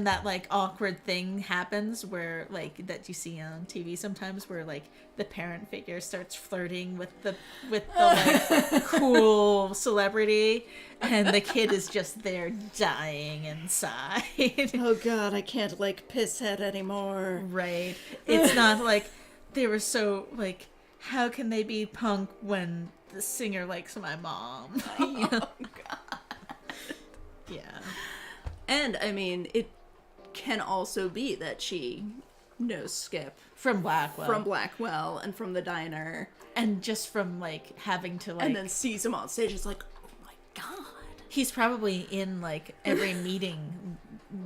that, like, awkward thing happens where, like, that you see on TV sometimes where, like, the parent figure starts flirting with the like, cool celebrity, and the kid is just there dying inside. Oh, God, I can't like Pisshead anymore. Right. It's not like they were so, like, how can they be punk when the singer likes my mom? Oh, God. Yeah. And, I mean, it can also be that she knows Skip. From Blackwell. From Blackwell and from the diner. And just from, like, having to, like... And then sees him on stage, it's like, oh my God. He's probably in, like, every meeting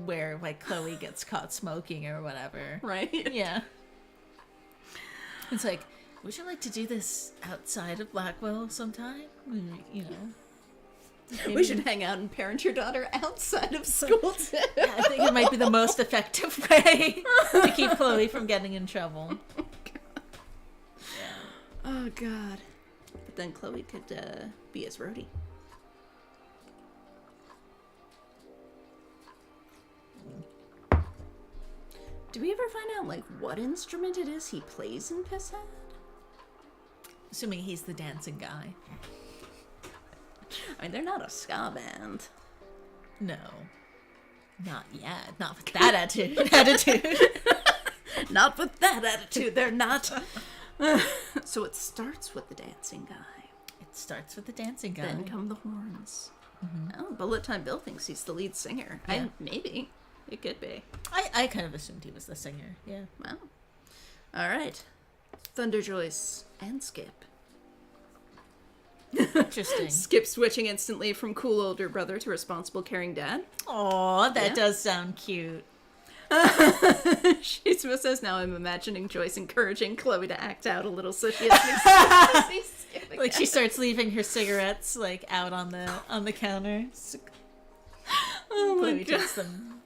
where, like, Chloe gets caught smoking or whatever. Right? Yeah. It's like, would you like to do this outside of Blackwell sometime? You know... Maybe. We should hang out and parent your daughter outside of school, too. Yeah, I think it might be the most effective way to keep Chloe from getting in trouble. Oh, God. But then Chloe could be his roadie. Do we ever find out, like, what instrument it is he plays in Pisshead? Assuming he's the dancing guy. I mean, they're not a ska band. No. Not yet. Not with that attitude. Not with that attitude, they're not. So it starts with the dancing guy. It starts with the dancing guy. Then come the horns. Mm-hmm. Oh, Bullet Time Bill thinks he's the lead singer. Yeah. Maybe. It could be. I kind of assumed he was the singer, yeah. Wow. All right. Thunder Joyce and Skip. Interesting. Skip switching instantly from cool older brother to responsible caring dad. Aw, that does sound cute. She says, now I'm imagining Joyce encouraging Chloe to act out a little so she has like she starts leaving her cigarettes like out on the counter. Oh my Chloe God. takes them.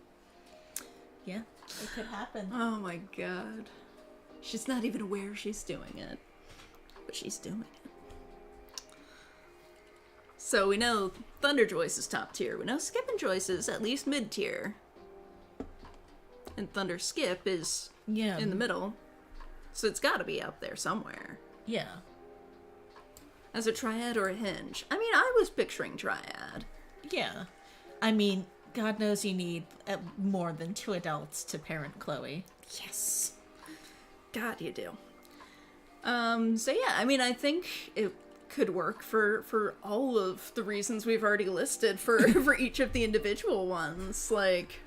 Yeah, it could happen. Oh my God. She's not even aware she's doing it. But she's doing it. So we know Thunder Joyce is top tier. We know Skip and Joyce is at least mid tier. And Thunder Skip is in the middle. So it's got to be up there somewhere. Yeah. As a triad or a hinge? I mean, I was picturing triad. Yeah. I mean, God knows you need more than 2 adults to parent Chloe. Yes. God, you do. So yeah, I mean, I think it could work for all of the reasons we've already listed for each of the individual ones. Like,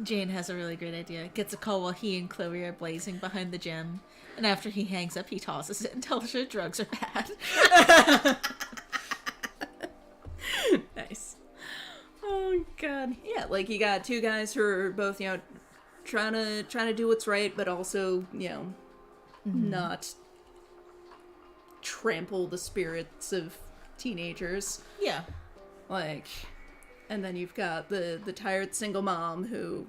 Jane has a really great idea. Gets a call while he and Chloe are blazing behind the gym, and after he hangs up, he tosses it and tells her drugs are bad. Nice. Oh God. Yeah, like you got 2 guys who are both, trying to do what's right, but also, not trample the spirits of teenagers. Yeah. Like, and then you've got the tired single mom who,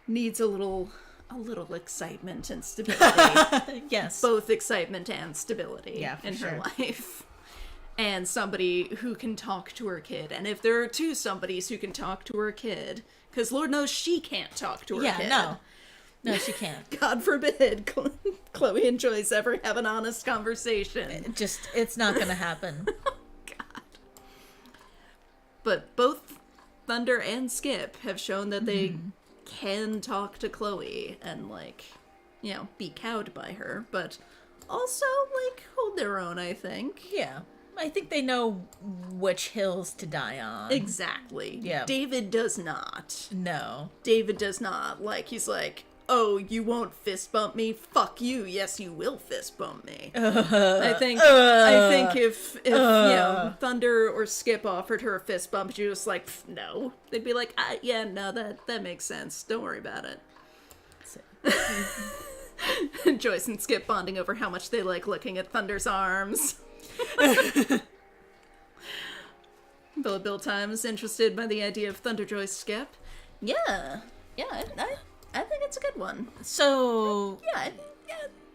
needs a little excitement and stability. Yes. Both excitement and stability in her life. And somebody who can talk to her kid. And if there are 2 somebodies who can talk to her kid, because Lord knows she can't talk to her kid. Yeah, no, she can't. God forbid Chloe and Joyce ever have an honest conversation. It's not gonna happen. Oh, God. But both Thunder and Skip have shown that they can talk to Chloe and, be cowed by her, but also, hold their own, I think. Yeah. I think they know which hills to die on. Exactly. Yeah. David does not. No. David does not. He's like, oh, you won't fist bump me? Fuck you. Yes, you will fist bump me. I think if you know, Thunder or Skip offered her a fist bump, she was like, no. They'd be like, yeah, no, that makes sense. Don't worry about it. Joyce and Skip bonding over how much they like looking at Thunder's arms. Bill Times interested by the idea of Thunder, Joyce, Skip. Yeah, I think it's a good one. So yeah,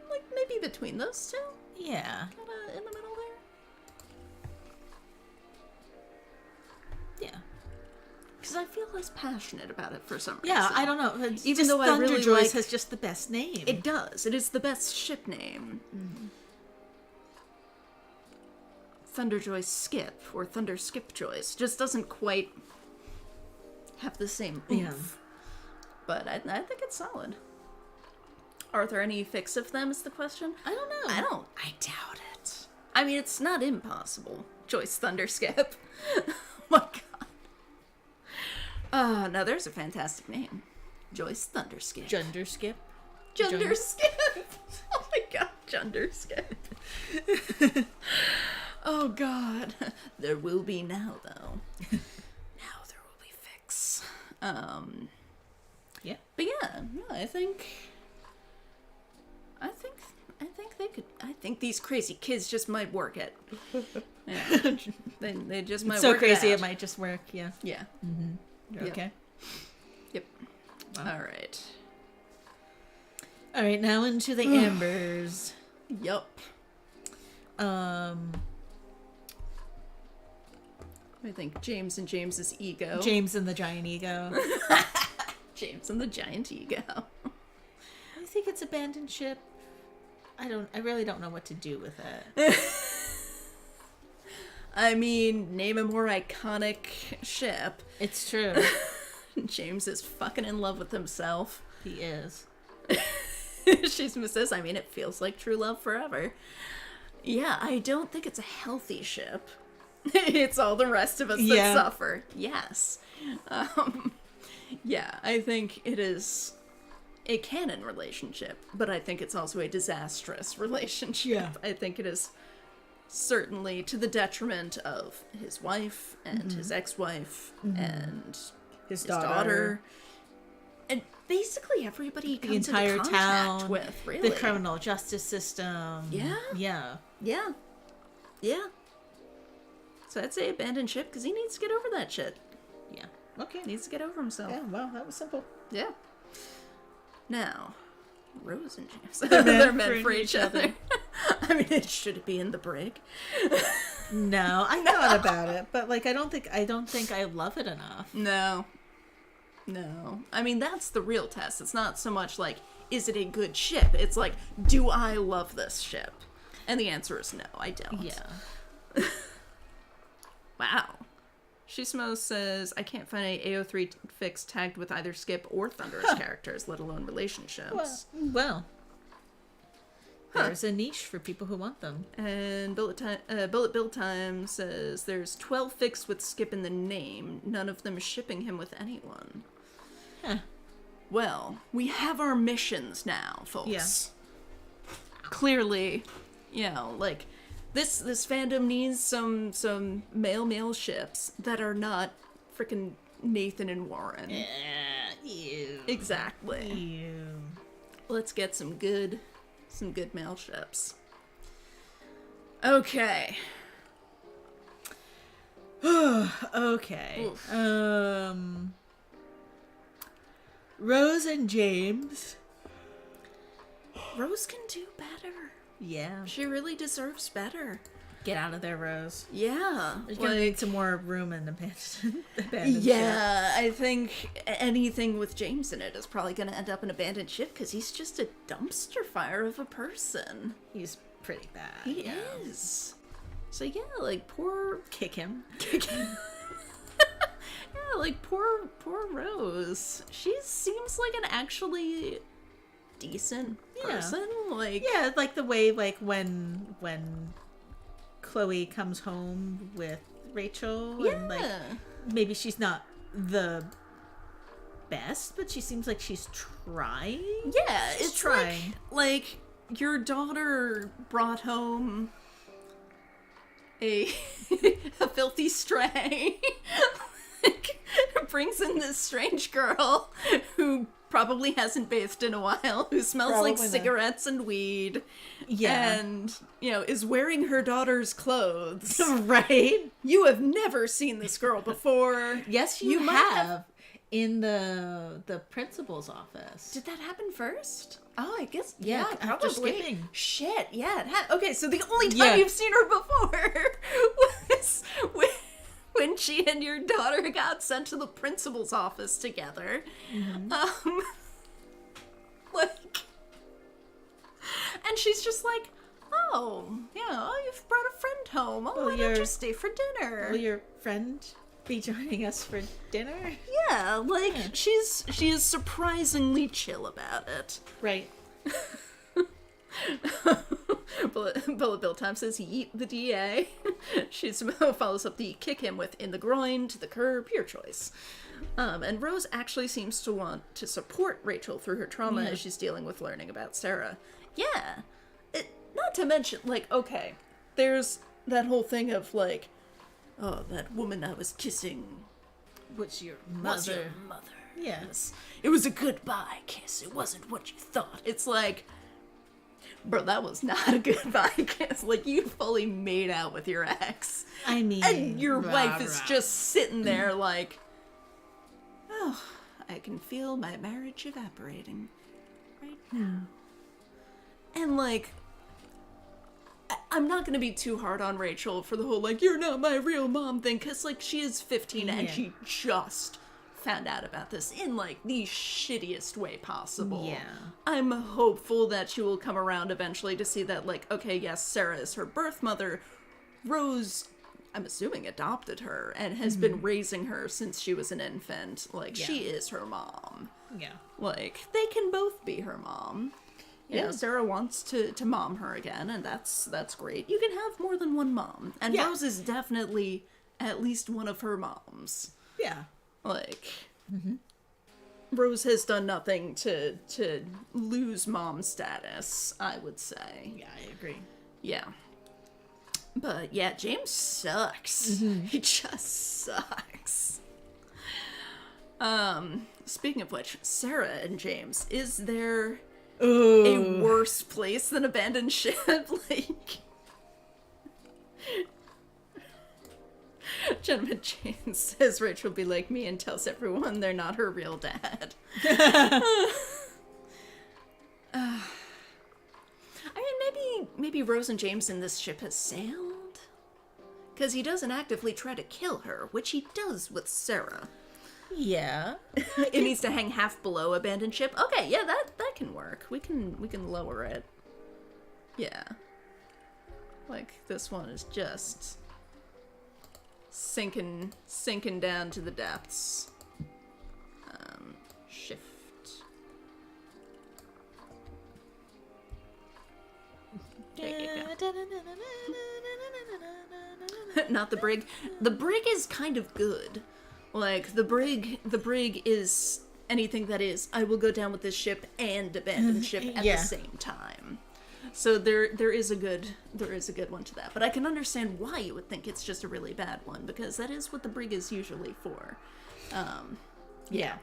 like maybe between those two. Yeah, Kind of in the middle there. yeah. Because I feel less passionate about it for some reason. Yeah, I don't know. Even though Thunder I really Joyce like, has just the best name. It does. It is the best ship name. Mm-hmm. Thunder Joyce Skip or Thunder Skip Joyce just doesn't quite have the same oomph. Yeah. But I think it's solid. Are there any fics of them is the question? I don't know. I doubt it. I mean, it's not impossible. Joyce Thunder Skip. Oh my god. Now there's a fantastic name. Joyce Thunder Skip. Junder Skip. Junder Skip. Oh my god, Junder Skip. Oh god. There will be now, though. Now there will be fics. Yeah. But yeah, no, I think they could. I think these crazy kids just might work it. Yeah. they just might. So work crazy it it might just work. Yeah. Yeah. Mm-hmm. Okay. Yep. Wow. All right. All right. Now into the Ambers. Yup. I think James and James's ego. James and the giant ego. James and the giant ego. I think it's abandoned ship. I really don't know what to do with it. I mean, name a more iconic ship. It's true. James is fucking in love with himself. He is. She says, I mean, it feels like true love forever. Yeah, I don't think it's a healthy ship. It's all the rest of us that suffer. Yes. Yeah, I think it is a canon relationship, but I think it's also a disastrous relationship. Yeah. I think it is certainly to the detriment of his wife and his ex-wife and his daughter. And basically everybody he comes entire into contact town with, really. The criminal justice system. Yeah. Yeah. Yeah. Yeah. So I'd say abandoned ship because he needs to get over that shit. Yeah. Okay. Needs to get over himself. Yeah, well, that was simple. Yeah. Now, Rose and James. They're meant for each other. I mean, it should be in the brig. No, I thought about it, but like I don't think I love it enough. No. I mean, that's the real test. It's not so much like, is it a good ship? It's like, do I love this ship? And the answer is no, I don't. Yeah. Wow. Shismo says, I can't find any AO3 fics tagged with either Skip or Thunder's characters, let alone relationships. Well. There's a niche for people who want them. And Bullet Bill Time says, there's 12 fics with Skip in the name, none of them shipping him with anyone. Huh. Well, we have our missions now, folks. Yeah. Clearly, you know, like, this fandom needs some male ships that are not frickin' Nathan and Warren. Ew. Exactly. Ew. Let's get some good male ships. Okay. Okay. Oof. Rose and James. Rose can do better. Yeah. She really deserves better. Get out of there, Rose. Yeah. There's gonna need some more room in the abandoned yeah, I think anything with James in it is probably going to end up an abandoned ship because he's just a dumpster fire of a person. He's pretty bad. He is. So yeah, like poor... Kick him. Yeah, like poor Rose. She seems like an actually decent person. Like, yeah, like the way like when Chloe comes home with Rachel, and like maybe she's not the best, but she seems like she's trying. Yeah, She's it's trying. like your daughter brought home a a filthy stray. Like, brings in this strange girl who probably hasn't bathed in a while, who smells Probably like not. cigarettes and weed. Yeah. And, is wearing her daughter's clothes. Right? You have never seen this girl before. Yes, you might have. In the principal's office. Did that happen first? Oh, I guess, Yeah, yeah, after probably. skipping. Shit, yeah, it had. Okay, so the only time Yeah. you've seen her before was when she and your daughter got sent to the principal's office together. Mm-hmm. Like, and she's just like, oh, you've brought a friend home. Oh, why don't you stay for dinner? Will your friend be joining us for dinner? Yeah, like, she is surprisingly chill about it. Right. Bullet Bill Time says yeet the DA. She follows up the kick him with in the groin to the curb, your choice. And Rose actually seems to want to support Rachel through her trauma as she's dealing with learning about Sera. Yeah. Not to mention, like, okay, there's that whole thing of, like, oh, that woman I was kissing What's your mother? was your mother. Yes. It was a goodbye kiss. It wasn't what you thought. It's like, bro, that was not a goodbye kiss. Like, you fully made out with your ex. I mean, And your wife is rah. just sitting there like, oh, I can feel my marriage evaporating right now. And, like, I'm not gonna be too hard on Rachel for the whole, like, you're not my real mom thing, because, like, she is 15 and Yeah. she just found out about this in, like, the shittiest way possible. Yeah. I'm hopeful that she will come around eventually to see that, like, okay, yes, Sera is her birth mother. Rose, I'm assuming, adopted her and has been raising her since she was an infant. Like, she is her mom. Yeah. Like, they can both be her mom. You know, Yeah. Sera wants to mom her again, and that's great. You can have more than one mom. And Yeah. Rose is definitely at least one of her moms. Yeah. Like, Rose has done nothing to lose mom status, I would say. Yeah, I agree. Yeah. But, yeah, James sucks. He just sucks. Speaking of which, Sera and James, is there a worse place than abandoned ship? Like, Gentleman James says Rachel will be like me and tells everyone they're not her real dad. I mean, maybe Rose and James in this ship has sailed? Because he doesn't actively try to kill her, which he does with Sera. Yeah. It needs to hang half below abandoned ship. Okay, yeah, that can work. We can lower it. Yeah. Like, this one is just sinking down to the depths. Shift. There you go. Not the brig. The brig is kind of good. Like, the brig is anything that is, I will go down with this ship and abandon ship at Yeah. the same time. So there is a good one to that. But I can understand why you would think it's just a really bad one, because that is what the brig is usually for. Yeah.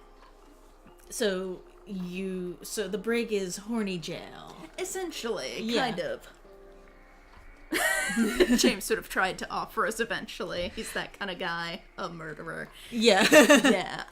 So the brig is horny jail. Essentially, Yeah. kind of. James sort of tried to offer us eventually. He's that kind of guy, a murderer. Yeah. Yeah,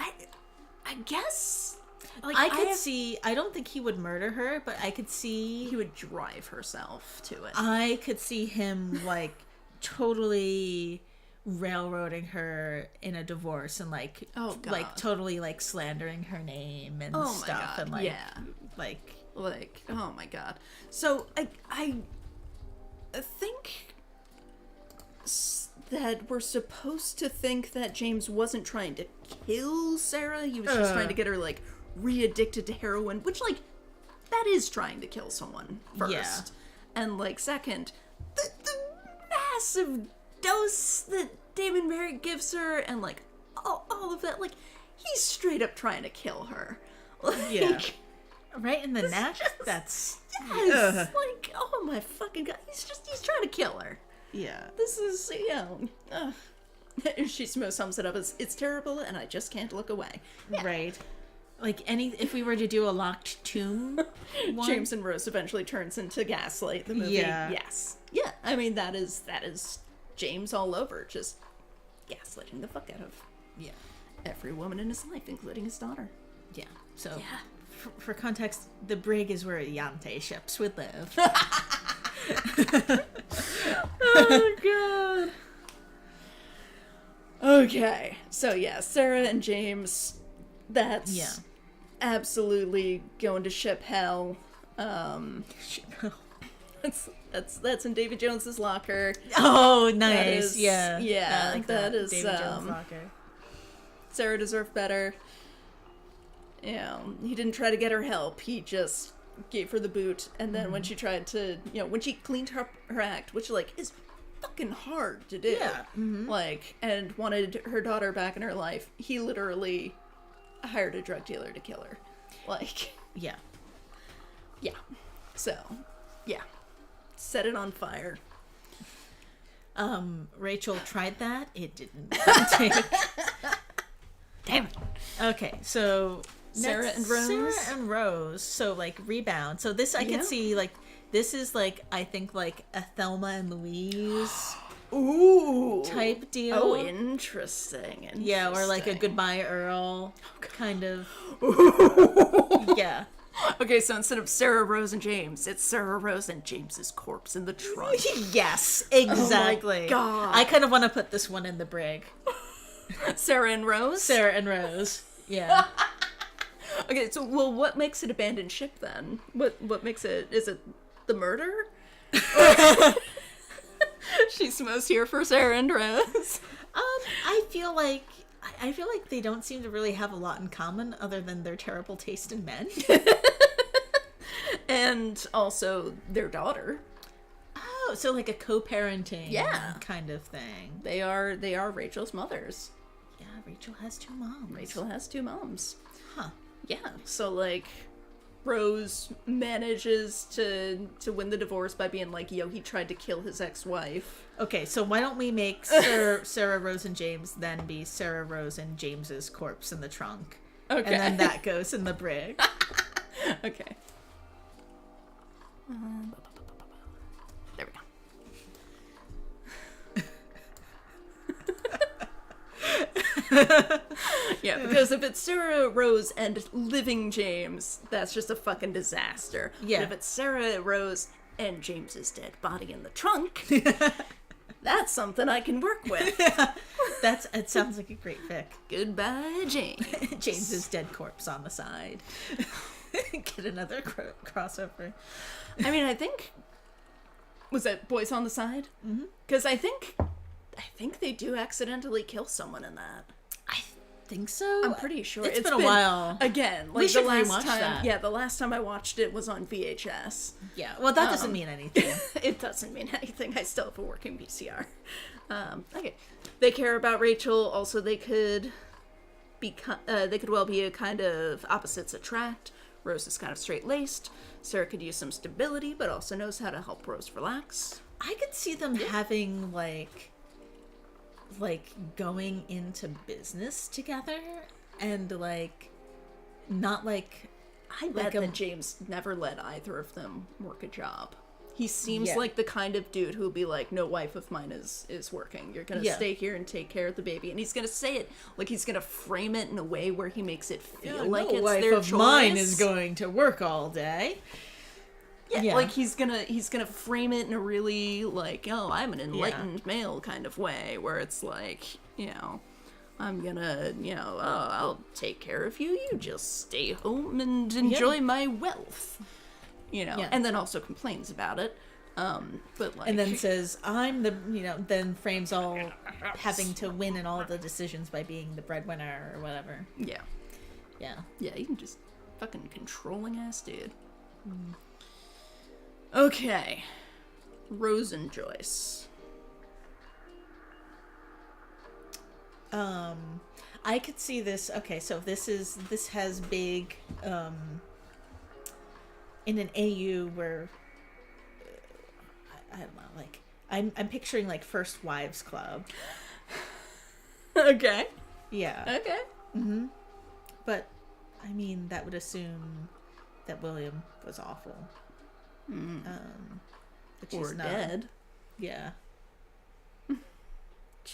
I guess. Like, I could see. I don't think he would murder her, but I could see. he would drive herself to it. I could see him like totally railroading her in a divorce and like Oh, God. like totally like slandering her name and Oh, my stuff God, and like yeah. Like, oh my God. So I think that we're supposed to think that James wasn't trying to kill Sera. He was just trying to get her, like, re-addicted to heroin, which, like, that is trying to kill someone first. Yeah. And, like, second, the massive dose that Damon Merrick gives her and, like, all of that, like, he's straight up trying to kill her. Yeah. Right in the neck? That's... Yes! Like, oh my fucking god. He's trying to kill her. Yeah. This is, she sums it up as, it's terrible and I just can't look away. Yeah. Right. Like, if we were to do a locked tomb one... James and Rose eventually turns into Gaslight, the movie. Yeah. Yes. Yeah, I mean, that is James all over, just gaslighting the fuck out of every woman in his life, including his daughter. Yeah. So, for context, the brig is where Yante ships would live. Oh, God. Okay. So, Sera and James, that's absolutely going to ship hell. That's in Davy Jones's Locker. Oh, nice. Is, yeah. Yeah, like that is Davy Jones Locker. Sera deserved better. You know, he didn't try to get her help. He just gave her the boot. And then when she tried to, when she cleaned her act, which, like, is fucking hard to do. Yeah. Mm-hmm. Like, and wanted her daughter back in her life, he literally hired a drug dealer to kill her. Like. Yeah. Yeah. So, yeah. Set it on fire. Rachel tried that. It didn't take. Damn it. Okay, so Sera and Rose. Sera and Rose. So, like, rebound. So this I could see, like, this is, like, I think, like, a Thelma and Louise Ooh. type deal. Oh, interesting. Yeah, or like a Goodbye Earl kind of. Yeah. Okay, so instead of Sera, Rose, and James, it's Sera, Rose, and James's corpse in the trunk. Yes, exactly. Oh my God. I kind of want to put this one in the brig. Sera and Rose? Sera and Rose. Yeah. Okay, so, well, what makes it abandoned ship then? What makes it, is it the murder? She's most here for Sera and Rose. I feel like they don't seem to really have a lot in common other than their terrible taste in men. And also their daughter. Oh, so like a co-parenting kind of thing. They are Rachel's mothers. Yeah, Rachel has two moms. Rachel has two moms. Huh. Yeah, so like Rose manages to win the divorce by being like, he tried to kill his ex-wife. Okay, so why don't we make Sera, Rose, and James then be Sera, Rose, and James's corpse in the trunk? Okay. And then that goes in the brig. Okay. There we go. Yeah, because if it's Sera, Rose, and living James, that's just a fucking disaster. Yeah. But if it's Sera, Rose, and James's dead body in the trunk, that's something I can work with. It sounds like a great fic. Goodbye, James. James's dead corpse on the side. Get another crossover. I mean, I think... Was that Boys on the Side? Mm-hmm. Because I think they do accidentally kill someone in that. I think so. I'm pretty sure. It's been a while. Again, like we should the last rewatch time. that. Yeah, the last time I watched it was on VHS. Yeah, well, that doesn't mean anything. It doesn't mean anything. I still have a working VCR. Okay, they care about Rachel. Also, they could well be a kind of opposites attract. Rose is kind of straight-laced. Sera could use some stability, but also knows how to help Rose relax. I could see them having like going into business together and like not like I bet that James never let either of them work a job. He seems Yeah. like the kind of dude who would be like, no wife of mine is working. You're going to stay here and take care of the baby. And he's going to say it like he's going to frame it in a way where he makes it feel like no it's wife their of choice. mine is going to work all day. Yeah, like he's gonna frame it in a really like, oh, I'm an enlightened male kind of way, where it's like, I'm gonna, I'll take care of you. You just stay home and enjoy my wealth, and then also complains about it. But like, and then says, I'm the, then frames all having to win in all the decisions by being the breadwinner or whatever. Yeah. Yeah. Yeah, you can just fucking controlling ass dude. Okay. Rose and Joyce. I could see this. Okay, so this has big in an AU where I don't know, like I'm picturing like First Wives Club. Okay. Yeah. Okay. Mm-hmm. But I mean, that would assume that William was awful. But she's Or not. dead. Yeah.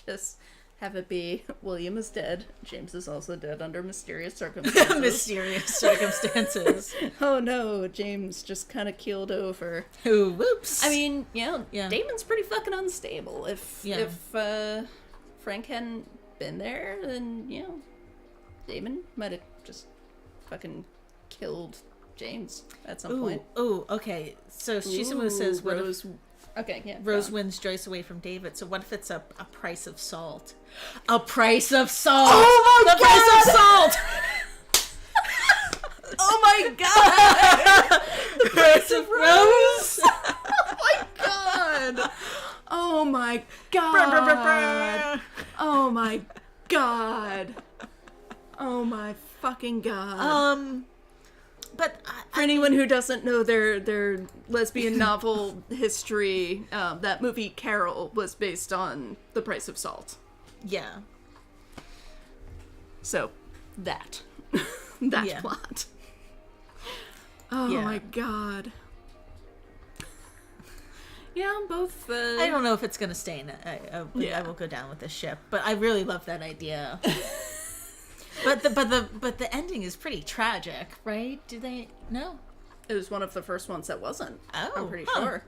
Just have it be William is dead. James is also dead under mysterious circumstances. Mysterious circumstances. Oh no, James just kind of keeled over. Ooh, whoops. I mean, yeah, Yeah. Damon's pretty fucking unstable. If Frank hadn't been there, then Damon might have just fucking killed James at some point. Ooh, okay. So Shizumu says Rose. Okay, yeah. Rose wins Joyce away from David. So what if it's a price of salt? A price of salt! Oh my the God! Price of salt! Oh my god! The price of Rose! Oh my god! Oh my god! Oh my god! Oh my fucking god! But For anyone who doesn't know their lesbian novel history, that movie Carol was based on The Price of Salt. yeah. So, that Yeah. plot. Oh Yeah. my god. Yeah, both. I don't know if it's gonna stay in. I will go down with the ship, but I really love that idea. But the ending is pretty tragic, right? Do they no? It was one of the first ones that wasn't. Oh, I'm pretty sure.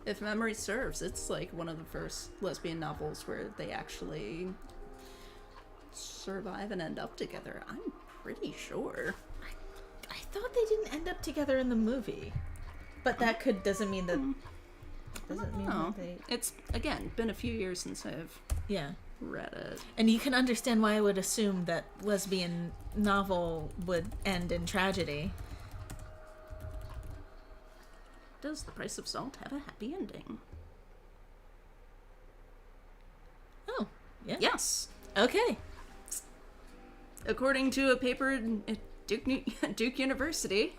If memory serves, it's like one of the first lesbian novels where they actually survive and end up together. I'm pretty sure. I thought they didn't end up together in the movie, but that doesn't mean that. Doesn't mean that they. It's again been a few years since I've read it. And you can understand why I would assume that lesbian novel would end in tragedy. Does The Price of Salt have a happy ending? Oh, yeah. Yes. Okay. According to a paper at Duke University,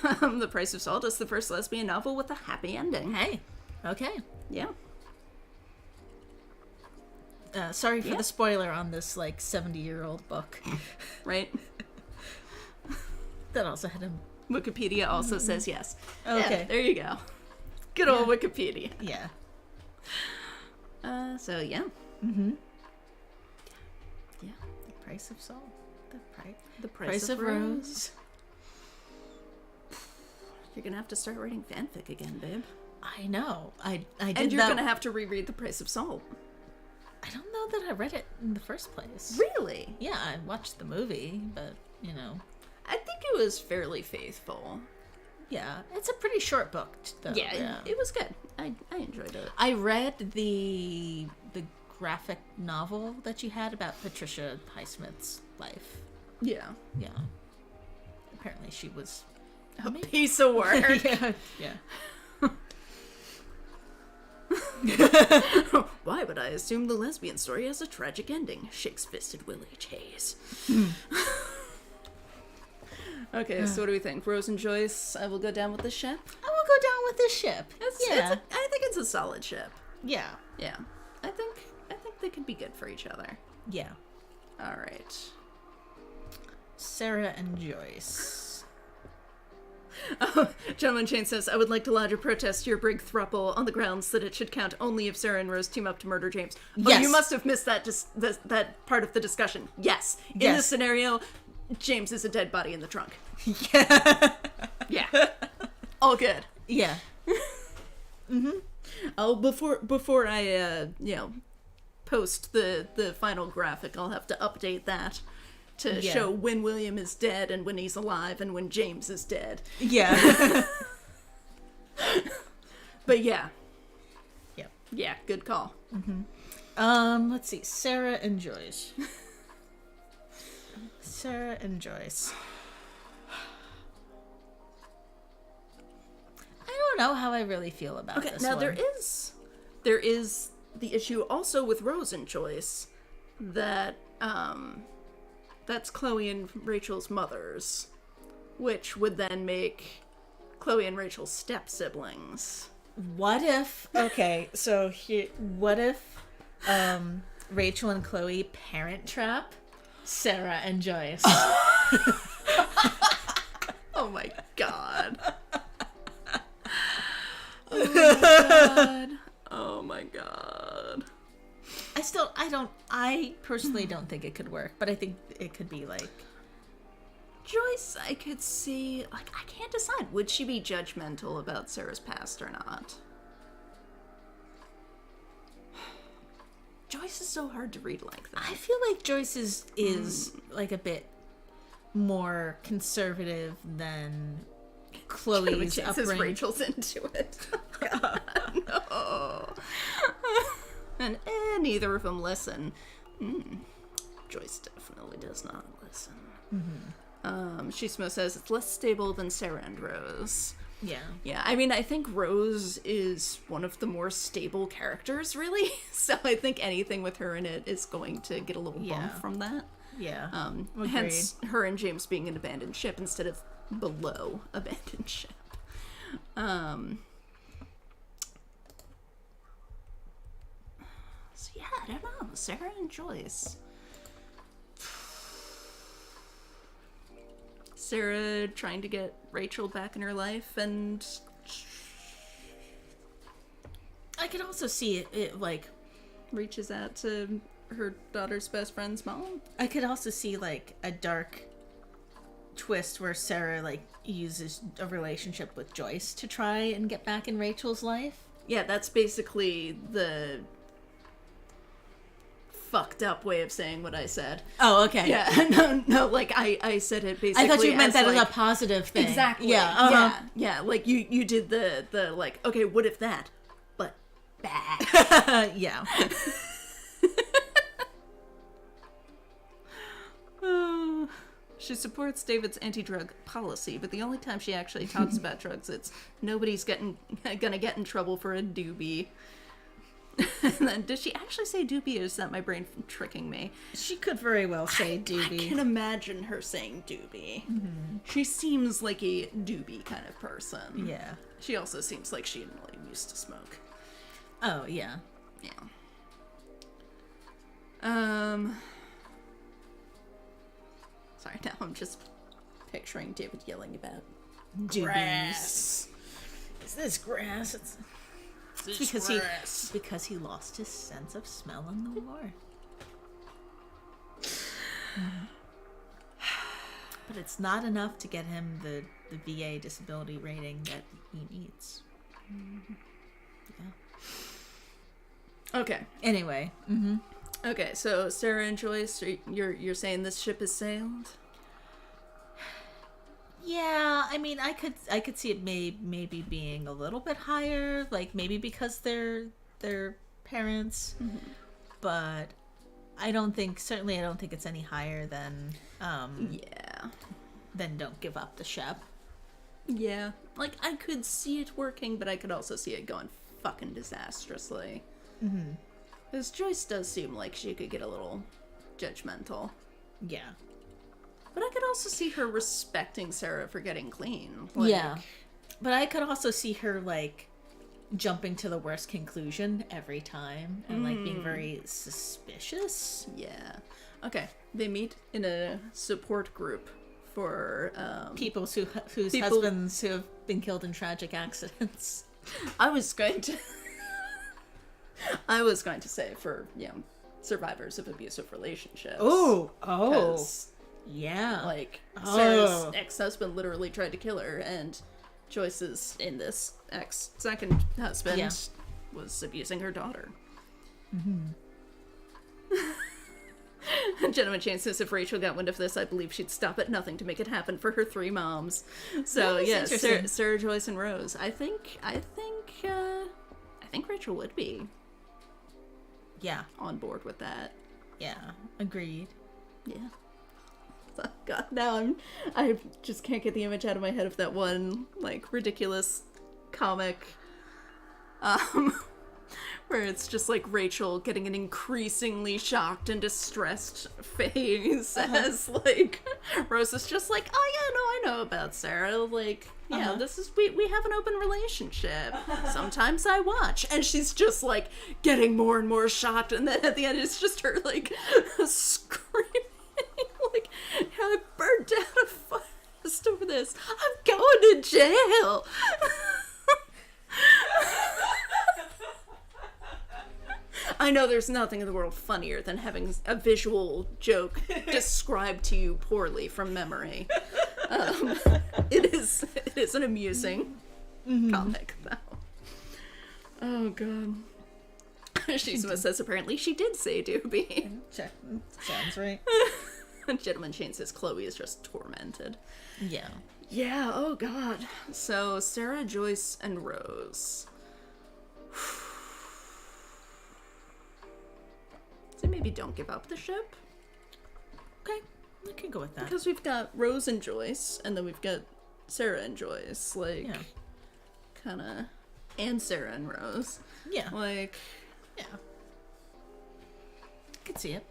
The Price of Salt is the first lesbian novel with a happy ending. Hey. Okay. Yeah. Sorry for the spoiler on this, 70-year-old book. Right? That also had a... Wikipedia also says yes. Okay. Yeah, there you go. Good old Wikipedia. Yeah. So, yeah. Mm-hmm. Yeah. The price of salt. The price of rose. You're gonna have to start writing fanfic again, babe. I know. I did And you're that... gonna have to reread The Price of Salt. I don't know that I read it in the first place. Really? Yeah, I watched the movie, but, I think it was fairly faithful. Yeah, it's a pretty short book, though. Yeah, it was good. I enjoyed it. I read the graphic novel that you had about Patricia Highsmith's life. Yeah. Yeah. Apparently she was... A piece of work. Yeah. Why would I assume the lesbian story has a tragic ending? Shakes-fisted Willie Chase. Okay, so what do we think? Rose and Joyce, I will go down with the ship. I will go down with this ship. I think it's a solid ship. Yeah. Yeah. I think they could be good for each other. Yeah. All right. Sera and Joyce. Oh, Gentleman Chain says, I would like to lodge a protest to your brig thruple on the grounds that it should count only if Sera and Rose team up to murder James. Oh, yes. You must have missed that that part of the discussion. Yes. In this scenario, James is a dead body in the trunk. Yeah. Yeah. All good. Yeah. Mm-hmm. Oh, before I post the final graphic, I'll have to update that to show when William is dead and when he's alive and when James is dead. Yeah. But yeah. Yep. Yeah, good call. Mm-hmm. Let's see. Sera and Joyce. Sera and Joyce. I don't know how I really feel about this now one. there is the issue also with Rose and Joyce that That's Chloe and Rachel's mothers, which would then make Chloe and Rachel's step-siblings. What if... Okay, so here... What if Rachel and Chloe parent trap Sera and Joyce? Oh my god. Oh my god. Oh my god. I personally don't think it could work, but I think it could be like... Joyce, I could see, like, I can't decide. Would she be judgmental about Sera's past or not? Joyce is so hard to read like that. I feel like Joyce is like a bit more conservative than Chloe's upbringing. Rachel's into it. God, no. And neither of them listen. Joyce definitely does not listen. Shismo says it's less stable than Sera and Rose. Yeah. Yeah, I mean, I think Rose is one of the more stable characters, really. So I think anything with her in it is going to get a little bump from that. Yeah. Hence her and James being an abandoned ship instead of below abandoned ship. So yeah, I don't know. Sera and Joyce. Sera trying to get Rachel back in her life, and I could also see it like reaches out to her daughter's best friend's mom. I could also see like a dark twist where Sera like uses a relationship with Joyce to try and get back in Rachel's life. Yeah, that's basically the fucked up way of saying what I said. Oh, okay. Yeah, no, like I said it basically. I thought you meant that like, as a positive thing. Exactly. Yeah. Yeah. Like you did the like, okay, what if that, but bad. Yeah. She supports David's anti-drug policy, but the only time she actually talks about drugs, it's nobody's gonna get in trouble for a doobie. And then, does she actually say doobie, or is that my brain tricking me? She could very well say doobie. I can imagine her saying doobie. She seems like a doobie kind of person. Yeah. She also seems like she really used to smoke. Oh, yeah. Yeah. Sorry, now I'm just picturing David yelling about Grass. Is this grass? It's because he lost his sense of smell in the war. But it's not enough to get him the VA disability rating that he needs. Yeah. Okay. Anyway. Okay, so Sera and Joyce, you're saying this ship has sailed? Yeah, I mean, I could see it maybe being a little bit higher, like maybe because they're parents, but I don't think it's any higher than than Don't Give Up the Ship. Yeah, like I could see it working, but I could also see it going fucking disastrously. Because Joyce does seem like she could get a little judgmental. Yeah. But I could also see her respecting Sera for getting clean. Like, yeah. But I could also see her, like, jumping to the worst conclusion every time and, like, being very suspicious. Yeah. Okay. They meet in a support group for people whose husbands who have been killed in tragic accidents. I was going to say for, survivors of abusive relationships. Oh. Yeah. Like, Sera's ex-husband literally tried to kill her, and Joyce's second husband was abusing her daughter. Gentleman Chain says, if Rachel got wind of this, I believe she'd stop at nothing to make it happen for her 3 moms. So, yeah, Sera, Joyce, and Rose. I think Rachel would be on board with that. Yeah, agreed. Yeah. Oh, God, now I just can't get the image out of my head of that one, like, ridiculous comic Where it's just like Rachel getting an increasingly shocked and distressed face as like Rose is just like, oh yeah, no, I know about Sera. Like, yeah, this is we have an open relationship. Sometimes I watch, and she's just like getting more and more shocked, and then at the end it's just her like screaming like, I burned down a forest over this. I'm going to jail. I know there's nothing in the world funnier than having a visual joke described to you poorly from memory. It is an amusing comic, though. Oh, God. She says apparently she did say Doobie. Sounds right. Gentleman Shane says Chloe is just tormented. Yeah. Yeah, oh, God. So, Sera, Joyce, and Rose. So maybe don't give up the ship. Okay, I can go with that. Because we've got Rose and Joyce, and then we've got Sera and Joyce, like, kind of, and Sera and Rose. Yeah. Like, yeah. I could see it.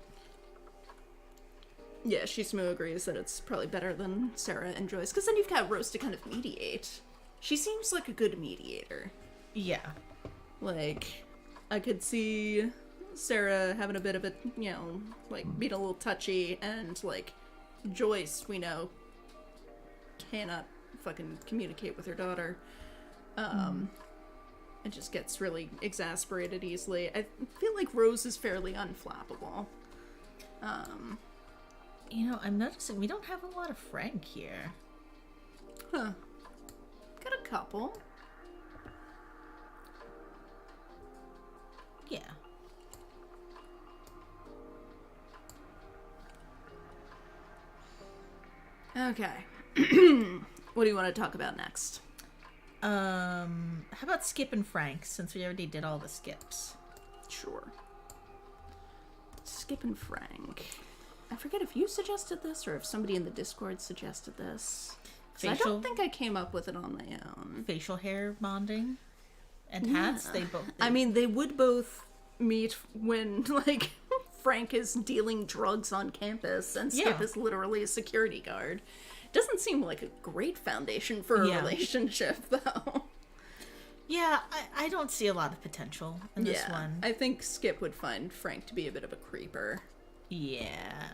Yeah, Shisumu agrees that it's probably better than Sera and Joyce, because then you've got Rose to kind of mediate. She seems like a good mediator. Yeah. Like, I could see Sera having a bit of a, you know, like, being a little touchy, and, like, Joyce, we know, cannot fucking communicate with her daughter. It just gets really exasperated easily. I feel like Rose is fairly unflappable. You know, I'm noticing we don't have a lot of Frank here. Huh. Got a couple. Yeah. Okay. What do you want to talk about next? How about Skip and Frank, since we already did all the skips? Sure. Skip and Frank. I forget if you suggested this or if somebody in the Discord suggested this. I don't think I came up with it on my own. Facial hair bonding and hats. Yeah. They I mean, they would both meet when, like, Frank is dealing drugs on campus and Skip is literally a security guard. Doesn't seem like a great foundation for a relationship, though. Yeah, I don't see a lot of potential in this one. I think Skip would find Frank to be a bit of a creeper. Yeah.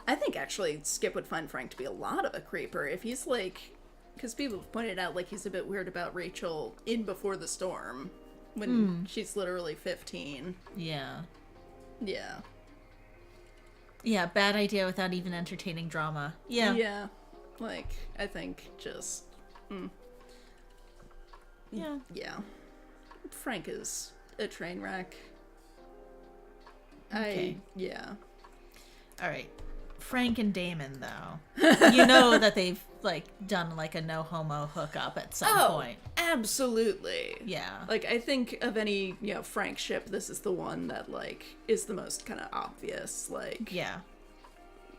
I think, actually, Skip would find Frank to be a lot of a creeper if he's, like... Because people have pointed out, like, he's a bit weird about Rachel in Before the Storm, when she's literally 15. Yeah. Yeah. Yeah, bad idea without even entertaining drama. Yeah. Yeah. Like, I think just... Yeah. Yeah. Frank is a train wreck. Okay. Yeah. Alright. Frank and Damon, though. You know that they've, like, done, like, a no-homo hookup at some point. Absolutely. Yeah. Like, I think of any, you know, Frank ship, this is the one that, like, is the most kind of obvious. Like, yeah.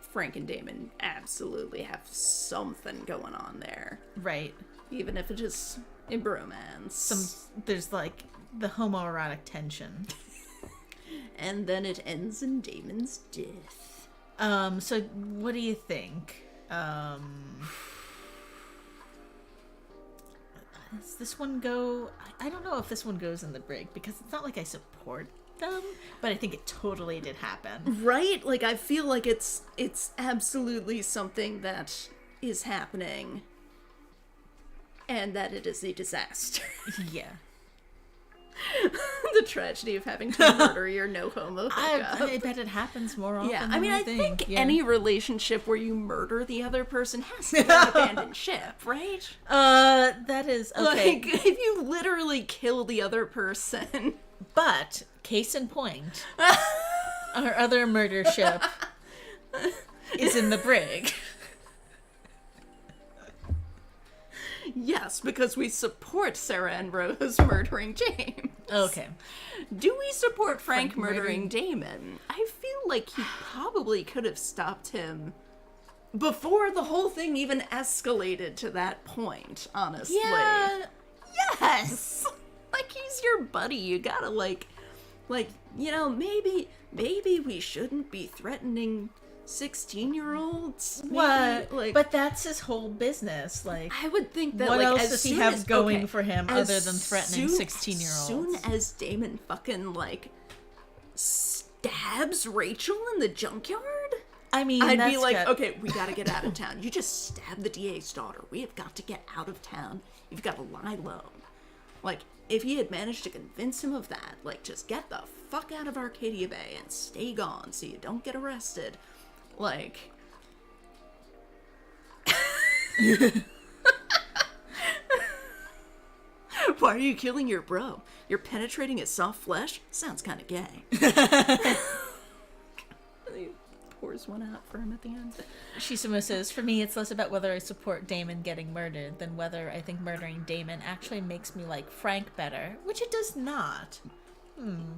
Frank and Damon absolutely have something going on there. Right. Even if it is in bromance. There's, like, the homoerotic tension. And then it ends in Damon's death. So what do you think? Does this one go... I don't know if this one goes in the brig, because it's not like I support them, but I think it totally did happen. Right? Like, I feel like it's absolutely something that is happening, and that it is a disaster. Yeah. The tragedy of having to murder your no-homo hookup. I bet it happens more often than I mean, I think any relationship where you murder the other person has to be an abandoned ship, right? That is... Okay. Like, if you literally kill the other person... But, case in point, our other murder ship is in the brig. Yes, because we support Sera and Rose murdering James. Okay. Do we support Frank murdering Damon? I feel like he probably could have stopped him before the whole thing even escalated to that point, honestly. Yeah. Yes! Like, he's he's your buddy. You gotta, like, you know, maybe we shouldn't be threatening 16-year-olds. What? Like, but that's his whole business. Like, I would think that, what like, else as does he soon have as, going okay, for him as other than threatening 16-year-olds? As soon as Damon fucking, like, stabs Rachel in the junkyard, I mean, I'd that's be like, good. okay, we gotta get out of town. You just stabbed the DA's daughter. We have got to get out of town. You've got to lie low. Like, if he had managed to convince him of that, like, just get the fuck out of Arcadia Bay and stay gone so you don't get arrested. Like... Why are you killing your bro? You're penetrating his soft flesh? Sounds kind of gay. He pours one out for him at the end. Shisumo says, for me, it's less about whether I support Damon getting murdered than whether I think murdering Damon actually makes me like Frank better, which it does not.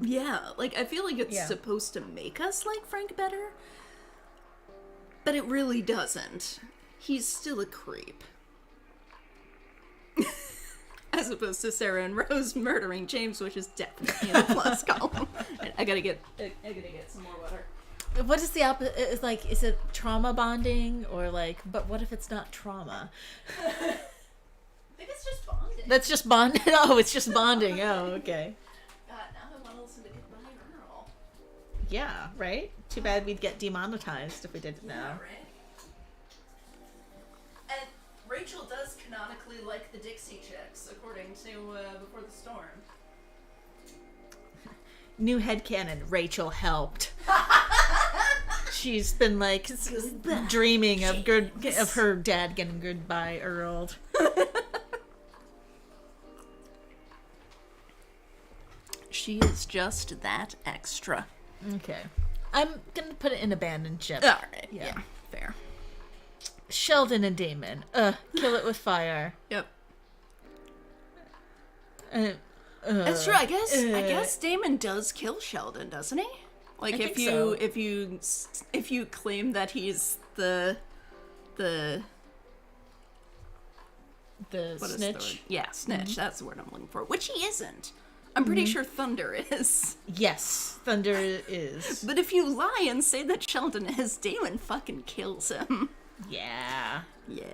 Yeah, like, I feel like it's supposed to make us like Frank better, but it really doesn't. He's still a creep. As opposed to Sera and Rose murdering James, which is definitely in the plus column. I gotta get some more water. What is the opposite? Is like, is it trauma bonding or like? But what if it's not trauma? I think it's just bonding. That's just bonding. Oh, it's just bonding. Oh, okay. God, now I want to listen to Goodbye Girl. Yeah, right. Too bad we'd get demonetized if we did it now. Yeah, right. And Rachel does canonically like the Dixie Chicks, according to Before the Storm. New headcanon, Rachel helped. She's been like dreaming of her dad getting goodbye Earled. She is just that extra. Okay. I'm gonna put it in abandoned ship. Alright, yeah, fair. Sheldon and Damon. Kill it with fire. Yep. That's true. I guess Damon does kill Sheldon, doesn't he? Like, if you claim that he's the snitch. Yeah, snitch. Mm-hmm. That's the word I'm looking for. Which he isn't. I'm pretty sure Thunder is. Yes, Thunder is. But if you lie and say that Sheldon is, Damon fucking kills him. Yeah. Yeah.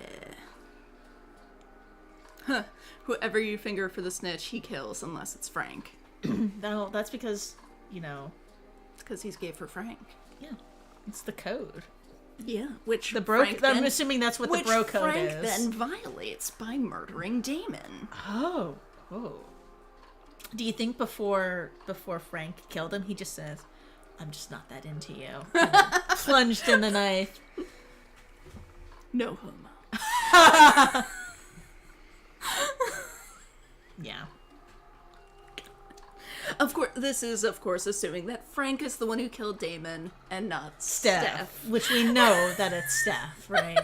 Huh. Whoever you finger for the snitch, he kills, unless it's Frank. No, that's because, you know... It's because he's gay for Frank. Yeah. It's the code. Yeah, which the bro. I'm assuming that's what the bro code Frank is. Then violates by murdering Damon. Oh. Do you think before Frank killed him, he just says, "I'm just not that into you," and plunged in the knife? No homo. Yeah. Of course, this is assuming that Frank is the one who killed Damon and not Steph. Which we know that it's Steph, right?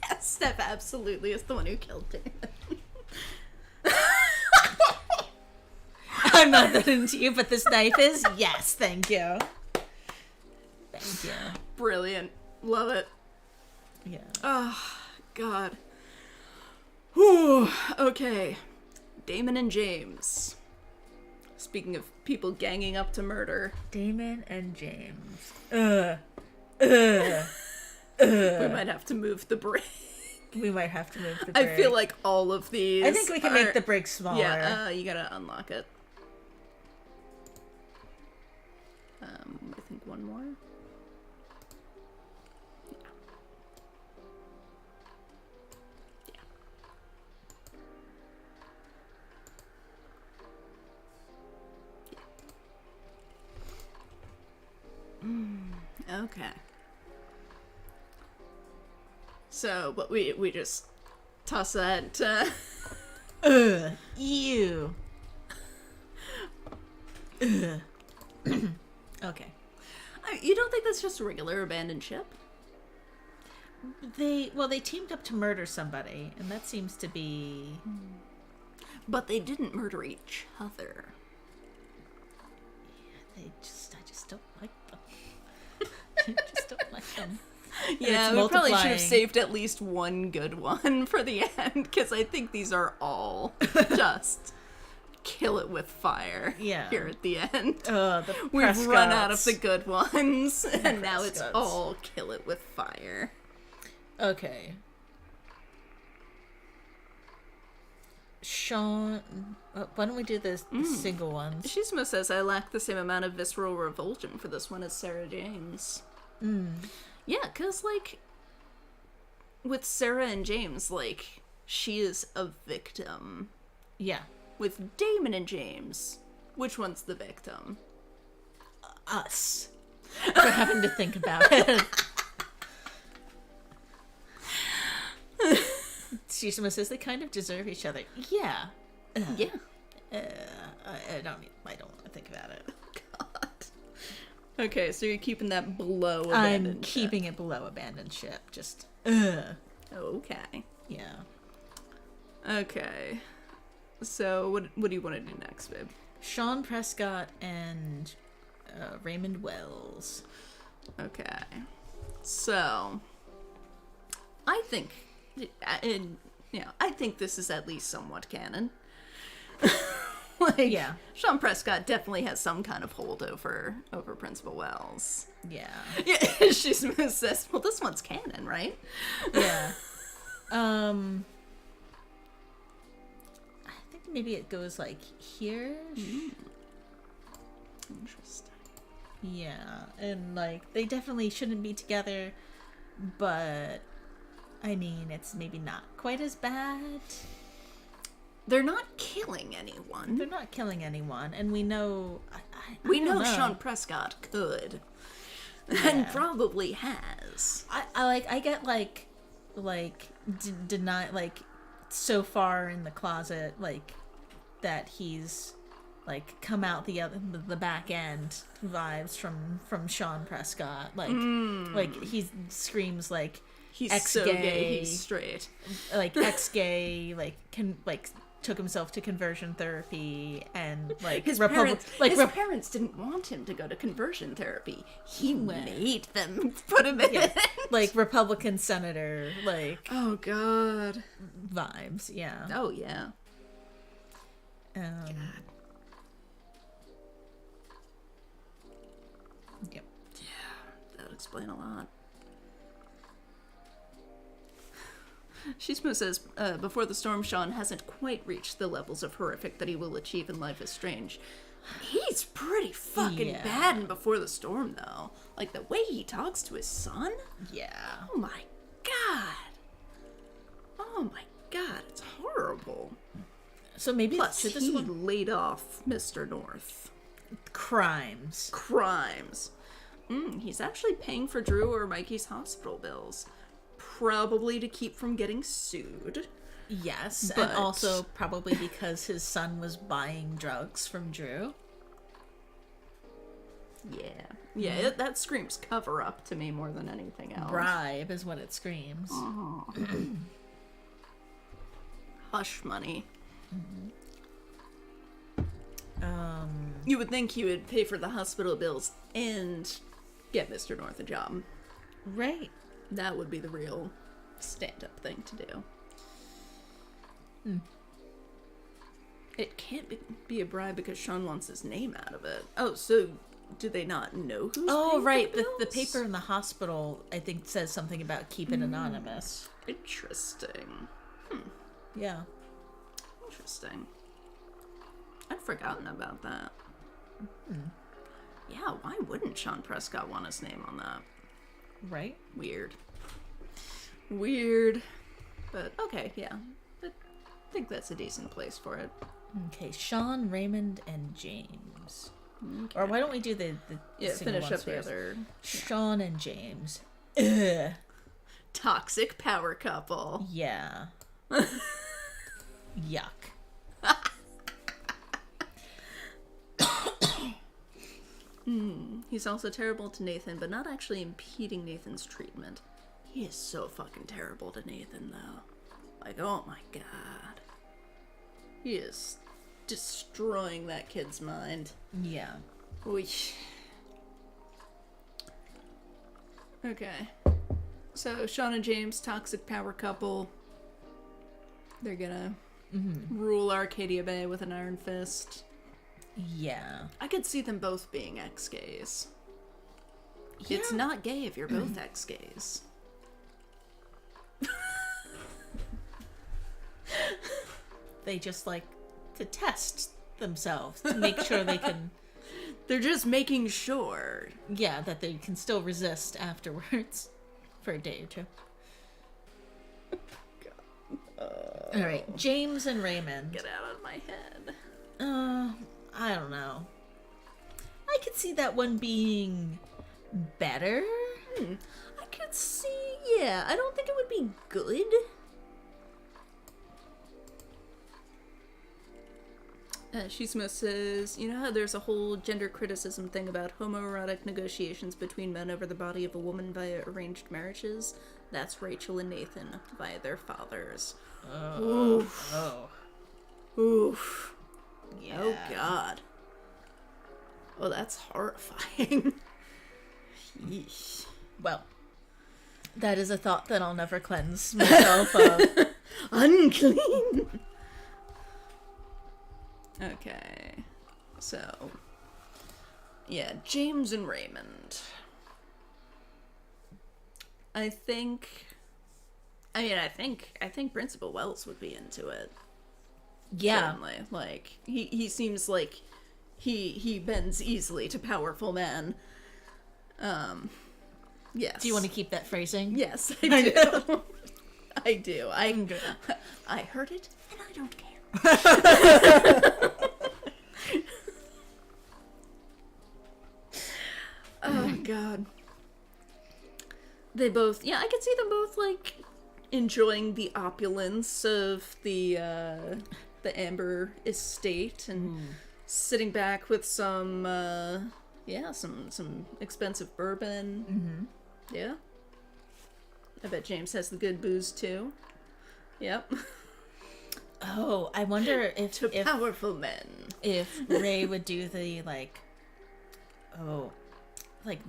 Yes, Steph absolutely is the one who killed Damon. I'm not that into you, but this knife is? Yes, thank you. Thank you. Brilliant. Love it. Yeah. Oh, God. Whew. Okay. Damon and James. Speaking of people ganging up to murder. Damon and James. We might have to move the break. We might have to move the break. I feel like all of these. I think we can make the break smaller. Yeah, you gotta unlock it. I think one more. Yeah. Okay. So, but we just toss that. You. Okay. You don't think that's just a regular abandoned ship? They teamed up to murder somebody, and that seems to be. But they didn't murder each other. Yeah, I just don't like them. I just don't like them. Yeah, we probably should have saved at least one good one for the end, because I think these are all just kill it with fire. Yeah. Here at the end. The We've run out of Prescotts. the good ones, and now it's Prescotts. all kill it with fire. Okay. Sean, why don't we do the single ones? Shizmo says, I lack the same amount of visceral revulsion for this one as Sarah James. Yeah, because, like, with Sarah and James, like, she is a victim. Yeah. With Damon and James, which one's the victim? Us. For having to think about it. Shizuma says they kind of deserve each other. Yeah. Yeah. I don't want to think about it. God. Okay, so you're keeping that below abandoned I'm ship. keeping it below abandoned ship. Just, Okay. yeah. Okay. So, what do you want to do next, babe? Sean Prescott and Raymond Wells. Okay. So, I think, I think this is at least somewhat canon. Like, Yeah. Sean Prescott definitely has some kind of hold over Principal Wells. Yeah. Yeah, she says, well, this one's canon, right? Yeah. I think maybe it goes like here. Interesting. Yeah, and like they definitely shouldn't be together, but I mean it's maybe not quite as bad. They're not killing anyone. They're not killing anyone, and we know We don't know Sean Prescott could. And Yeah. probably has. I get deny like so far in the closet like that he's like come out the back end vibes from Sean Prescott like he screams like He's ex-gay, so gay, he's straight. like ex-gay like took himself to conversion therapy and like His parents didn't want him to go to conversion therapy. He made them put him in. yeah, like Republican senator like Oh god. vibes. Yeah. Oh yeah. Yep. That would explain a lot. Shizmo says, before the storm, Sean hasn't quite reached the levels of horrific that he will achieve in Life is Strange. He's pretty fucking bad in Before the Storm, though. Like, the way he talks to his son? Yeah. Oh my god. Oh my god, it's horrible. So maybe Plus, should this he one laid off Mr. North. crimes. He's actually paying for Drew or Mikey's hospital bills. Probably to keep from getting sued. Yes, But- and also probably because his son was buying drugs from Drew. Yeah, that screams cover up to me more than anything else. Bribe is what it screams. Hush money. Um, You would think he would pay for the hospital bills and get Mr. North a job. right. That would be the real stand-up thing to do. It can't be a bribe because Sean wants his name out of it. Oh, so do they not know who's Oh, paying for right. the The bills? paper in the hospital, I think, says something about keep it anonymous. Interesting. Yeah. Interesting. I'd forgotten about that. Yeah, why wouldn't Sean Prescott want his name on that? Right? Weird. But okay, yeah. I think that's a decent place for it. Okay, Sean, Raymond, and James. Or why don't we do the single finish ones up the first? other Sean and James. Ugh. toxic power couple. Yeah. Yuck. He's also terrible to Nathan, but not actually impeding Nathan's treatment. He is so fucking terrible to Nathan, though. Like, oh my god. He is destroying that kid's mind. Yeah. Oy. Okay. So, Sean and James, toxic power couple. They're gonna rule Arcadia Bay with an iron fist. Yeah. I could see them both being ex-gays. Yeah. It's not gay if you're both ex-gays. They just like to test themselves to make sure they can... They're just making sure. Yeah, that they can still resist afterwards for a day or two. All right, James and Raymond. Get out of my head. I don't know. I could see that one being better. I could see, yeah. I don't think it would be good. Shisma says, you know how there's a whole gender criticism thing about homoerotic negotiations between men over the body of a woman via arranged marriages? That's Rachel and Nathan via their fathers. Oof. Oof. Yeah. Oh, God. Oh, that's horrifying. Yeesh. Well, that is a thought that I'll never cleanse myself of. Unclean. Okay. So, yeah, James and Raymond. I think Principal Wells would be into it. Yeah. Certainly. Like, he seems like he bends easily to powerful men. Yes. Do you want to keep that phrasing? Yes, I do. I do. I heard it, and I don't care. Oh, God. They both, I could see them both, like, enjoying the opulence of the Amber estate and sitting back with some expensive bourbon. Mm-hmm. Yeah. I bet James has the good booze, too. Yep. Oh, I wonder if powerful men. If Ray would do the,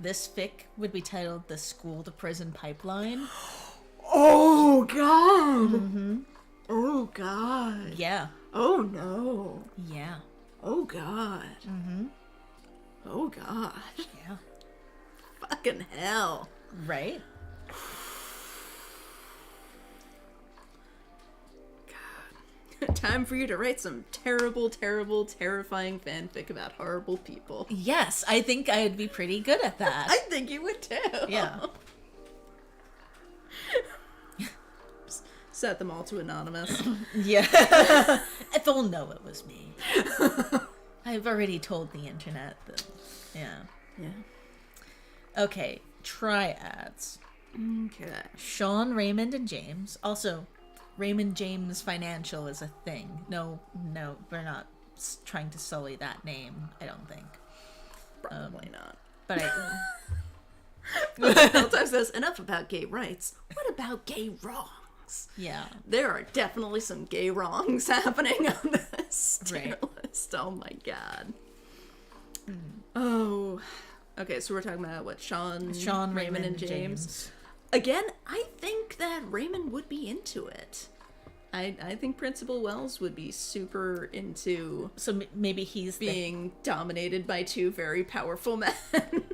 this fic would be titled The School to Prison Pipeline. Oh, God. Mm-hmm. Oh, God. Yeah. Oh, no. Yeah. Oh, God. Mm-hmm. Oh, God. Yeah. Fucking hell. Right? God. Time for you to write some terrible, terrible, terrifying fanfic about horrible people. Yes, I think I'd be pretty good at that. I think you would too. Yeah. Set them all to anonymous. Yeah. They'll know it was me. I've already told the internet that. Yeah. Yeah. Okay. Triads. Okay. Sean, Raymond, and James. Also, Raymond James Financial is a thing. No, we're not trying to sully that name, I don't think. Probably not. But Sometimes says, enough about gay rights. What about gay wrongs? Yeah. There are definitely some gay wrongs happening on this tier Right. list. Oh my God. Oh. Okay, so we're talking about what? Sean, Raymond, and James. Again, I think that Raymond would be into it. I think Principal Wells would be super into So maybe he's being dominated by two very powerful men.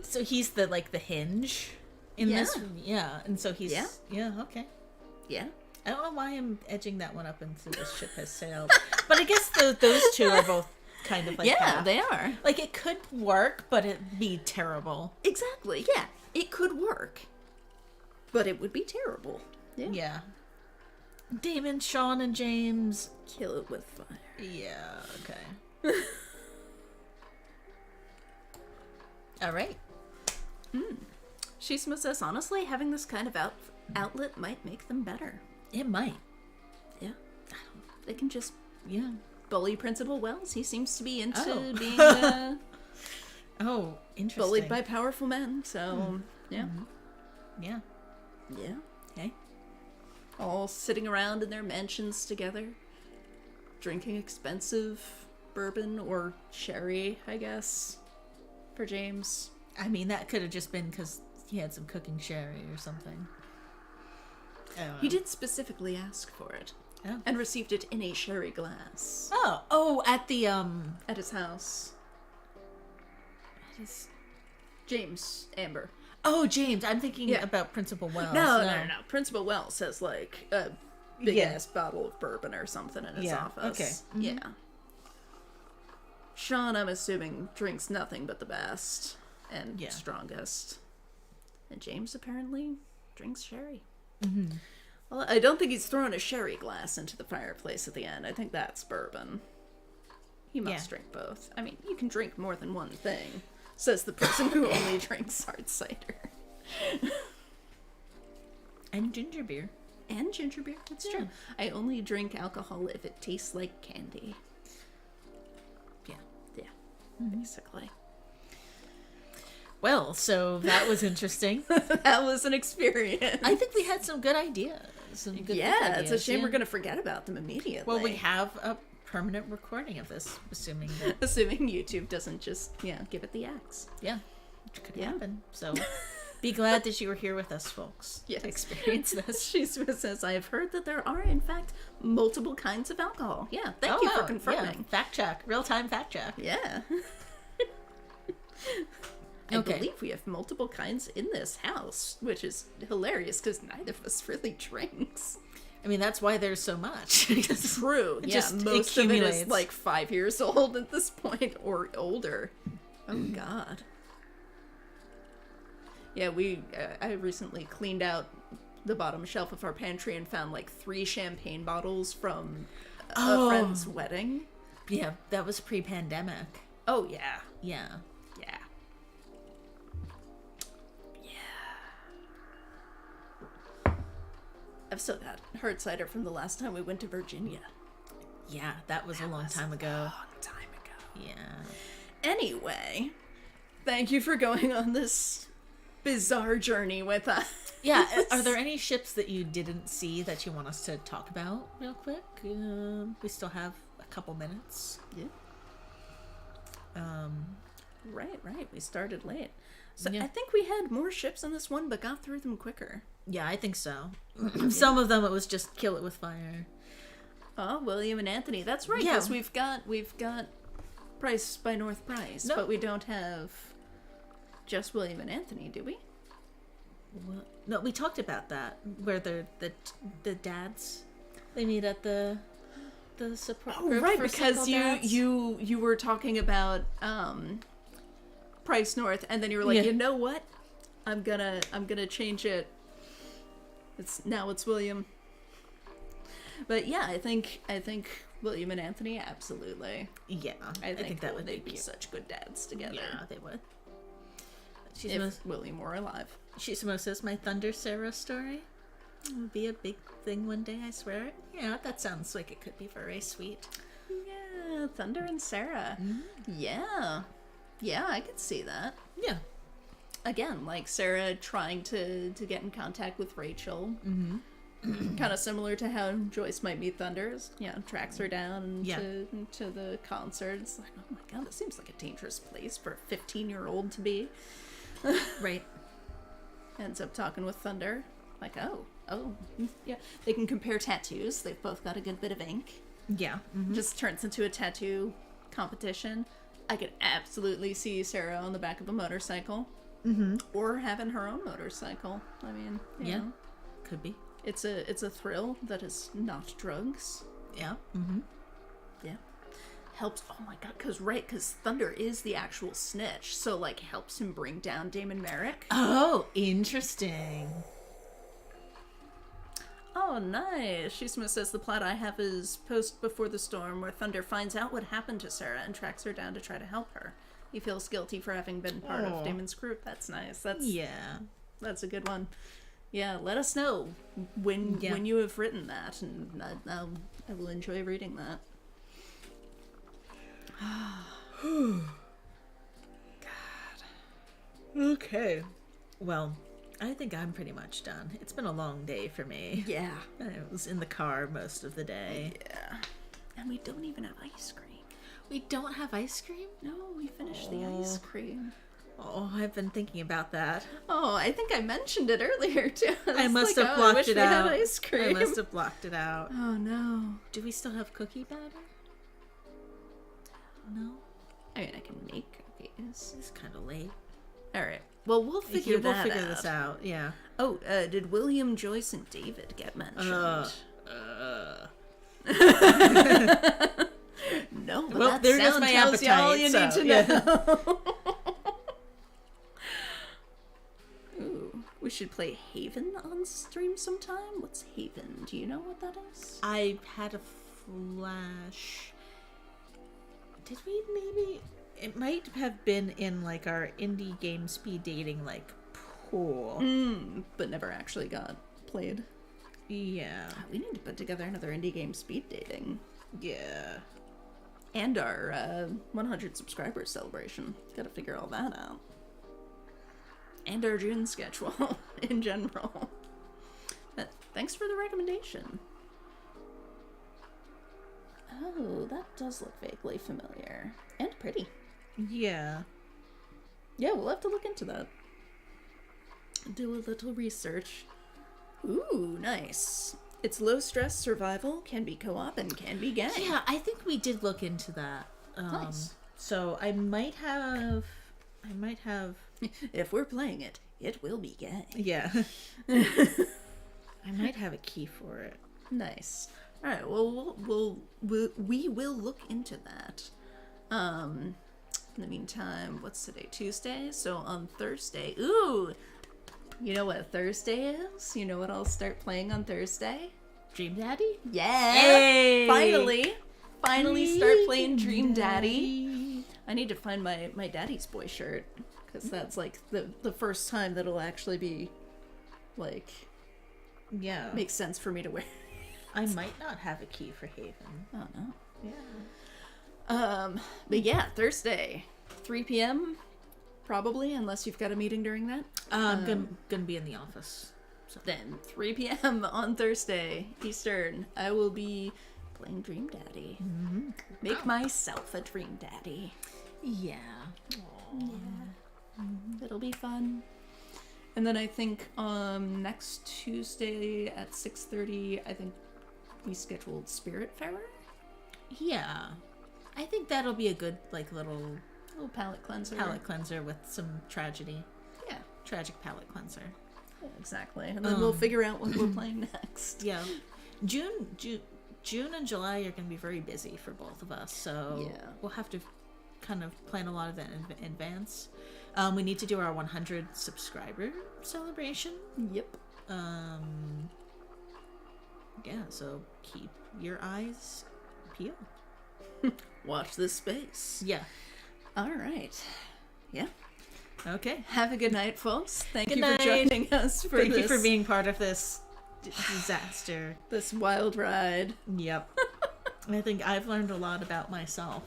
So he's the hinge in this. Yeah. And so he's okay. Yeah. I don't know why I'm edging that one up into this ship has sailed. But I guess those two are both kind of that. They are. Like, it could work, but it'd be terrible. Exactly, yeah. It could work. But it would be terrible. Yeah. Damon, Sean, and James. Kill it with fire. Yeah, okay. All right. Shisma says, honestly, having this kind of outlet might make them better. It might. Yeah. They can just Yeah. bully Principal Wells. He seems to be into being oh, interesting. bullied by powerful men. So, yeah. Mm-hmm. Yeah. Yeah. Okay. All sitting around in their mansions together, drinking expensive bourbon or sherry, I guess, for James. I mean, that could have just been because he had some cooking sherry or something. He did specifically ask for it. Oh. And received it in a sherry glass. Oh, at the, At his house. James Amber. Oh, James. I'm thinking about Principal Wells. No. Principal Wells has, like, a big-ass bottle of bourbon or something in his office. Okay. Mm-hmm. Yeah. Sean, I'm assuming, drinks nothing but the best and strongest. And James apparently drinks sherry. Mm-hmm. Well, I don't think he's throwing a sherry glass into the fireplace at the end. I think that's bourbon. He must drink both. I mean, you can drink more than one thing, says the person who only drinks hard cider. And ginger beer. And ginger beer, that's true. I only drink alcohol if it tastes like candy. Yeah, basically. Well, so that was interesting. That was an experience. I think we had some good ideas. Some good ideas. It's a shame we're going to forget about them immediately. Well, we have a permanent recording of this, assuming YouTube doesn't just, give it the axe. Yeah, which could happen. So be glad that you were here with us, folks, to experience this. She says, I have heard that there are, in fact, multiple kinds of alcohol. Yeah, thank you for confirming. Yeah. Fact check. Real-time fact check. Yeah. I believe we have multiple kinds in this house, which is hilarious because neither of us really drinks. I mean, that's why there's so much. True. Most of it is like 5 years old at this point or older. Oh, God. Yeah, I recently cleaned out the bottom shelf of our pantry and found like 3 champagne bottles from a friend's wedding. Yeah, that was pre-pandemic. Oh, yeah. Yeah. I've still got hard cider from the last time we went to Virginia. Yeah, that was a long time ago. Yeah. Anyway, thank you for going on this bizarre journey with us. Yeah, are there any ships that you didn't see that you want us to talk about real quick? We still have a couple minutes. Yeah. Right. We started late. So I think we had more ships in this one, but got through them quicker. Yeah, I think so. Some of them it was just kill it with fire. Oh, William and Anthony. That's right, because we've got Price by North Price, but we don't have just William and Anthony, do we? Well, no, we talked about that, where the dads, they meet at the support group. Right, because you were talking about Price North, and then you were like, you know what? I'm gonna change it. It's William. But yeah, I think William and Anthony, absolutely. Yeah, I think that would they'd be such good dads together. Yeah, they would. If William were alive. Shizmo says my Thunder Sera story will be a big thing one day, I swear. Yeah, that sounds like it could be very sweet. Yeah, Thunder and Sera. Mm-hmm. Yeah, I could see that. Yeah. Again, like Sera trying to get in contact with Rachel. Mm-hmm. Kind of similar to how Joyce might meet Thunder. Tracks her down to the concert. It's like, oh my God, this seems like a dangerous place for a 15-year-old to be. Right. Ends up talking with Thunder. Like, oh. Yeah. They can compare tattoos. They've both got a good bit of ink. Yeah. Mm-hmm. Just turns into a tattoo competition. I could absolutely see Sera on the back of a motorcycle. Mm-hmm. Or having her own motorcycle. I mean, you know. Could be. It's a thrill that is not drugs. Yeah. Mm-hmm. Yeah. Helps. Oh my God, because Thunder is the actual snitch, so like helps him bring down Damon Merrick. Oh, interesting. Oh, nice. Shizmo says the plot I have is Post Before the Storm, where Thunder finds out what happened to Sera and tracks her down to try to help her. He feels guilty for having been part of Damon's group. That's nice. That's a good one. Yeah, let us know when you have written that, and I will enjoy reading that. God. Okay. Well, I think I'm pretty much done. It's been a long day for me. Yeah. I was in the car most of the day. Yeah. And we don't even have ice cream. We don't have ice cream? No, we finished the ice cream. Oh, I've been thinking about that. Oh, I think I mentioned it earlier too. I must have blocked it out. Ice cream. I must have blocked it out. Oh no. Do we still have cookie batter? No. I mean, I can make cookies. It's kind of late. All right. Well, we'll figure this out. Yeah. Oh, did William, Joyce, and David get mentioned? No, but well, there goes my appetite. All you need to know. Ooh, we should play Haven on stream sometime. What's Haven? Do you know what that is? I had a flash. Did we maybe? It might have been in like our indie game speed dating like pool, but never actually got played. Yeah, we need to put together another indie game speed dating. Yeah, and our 100 subscribers celebration. Got to figure all that out. And our June schedule in general. But thanks for the recommendation. Oh, that does look vaguely familiar. And pretty. Yeah. Yeah, we'll have to look into that. Do a little research. Ooh, nice. It's low stress survival, can be co-op, and can be gang. Yeah, I think we did look into that. Nice. So I might have... If we're playing it, it will be gang. Yeah. I might have a key for it. Nice. All right. Well, we will look into that. In the meantime, what's today? Tuesday. So on Thursday. Ooh. You know what Thursday is? You know what I'll start playing on Thursday? Dream Daddy? Yeah. Hey! Finally start playing Dream Daddy. I need to find my Daddy's Boy shirt, because that's like the first time that'll actually be like, yeah, makes sense for me to wear. I might not have a key for Haven. Oh no. Yeah. But yeah, Thursday, 3 p.m. probably, unless you've got a meeting during that. I'm gonna be in the office. So. Then 3 p.m. on Thursday Eastern, I will be playing Dream Daddy. Mm-hmm. Make myself a Dream Daddy. Yeah. Aww. Yeah. Mm-hmm. It'll be fun. And then I think next Tuesday at 6:30, I think we scheduled Spiritfarer. Yeah. I think that'll be a good little palate cleanser. Palate cleanser with some tragedy. Yeah. Tragic palate cleanser. Yeah, exactly. And then we'll figure out what we're playing next. Yeah. June and July are going to be very busy for both of us, so yeah, we'll have to kind of plan a lot of that in advance. We need to do our 100 subscriber celebration. Yep. Yeah, so keep your eyes peeled. Watch this space. Yeah. All right. Yeah. Okay. Have a good night, folks. Thank you night. for joining us for Thank you for being part of this disaster. This wild ride. Yep. I think I've learned a lot about myself.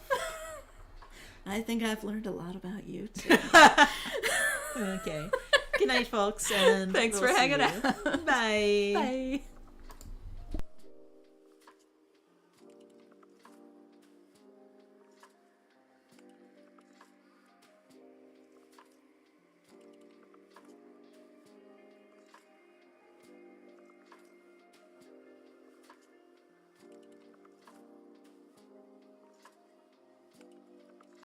I think I've learned a lot about you, too. Okay. Good night, folks. And thanks for hanging out. Bye. Bye.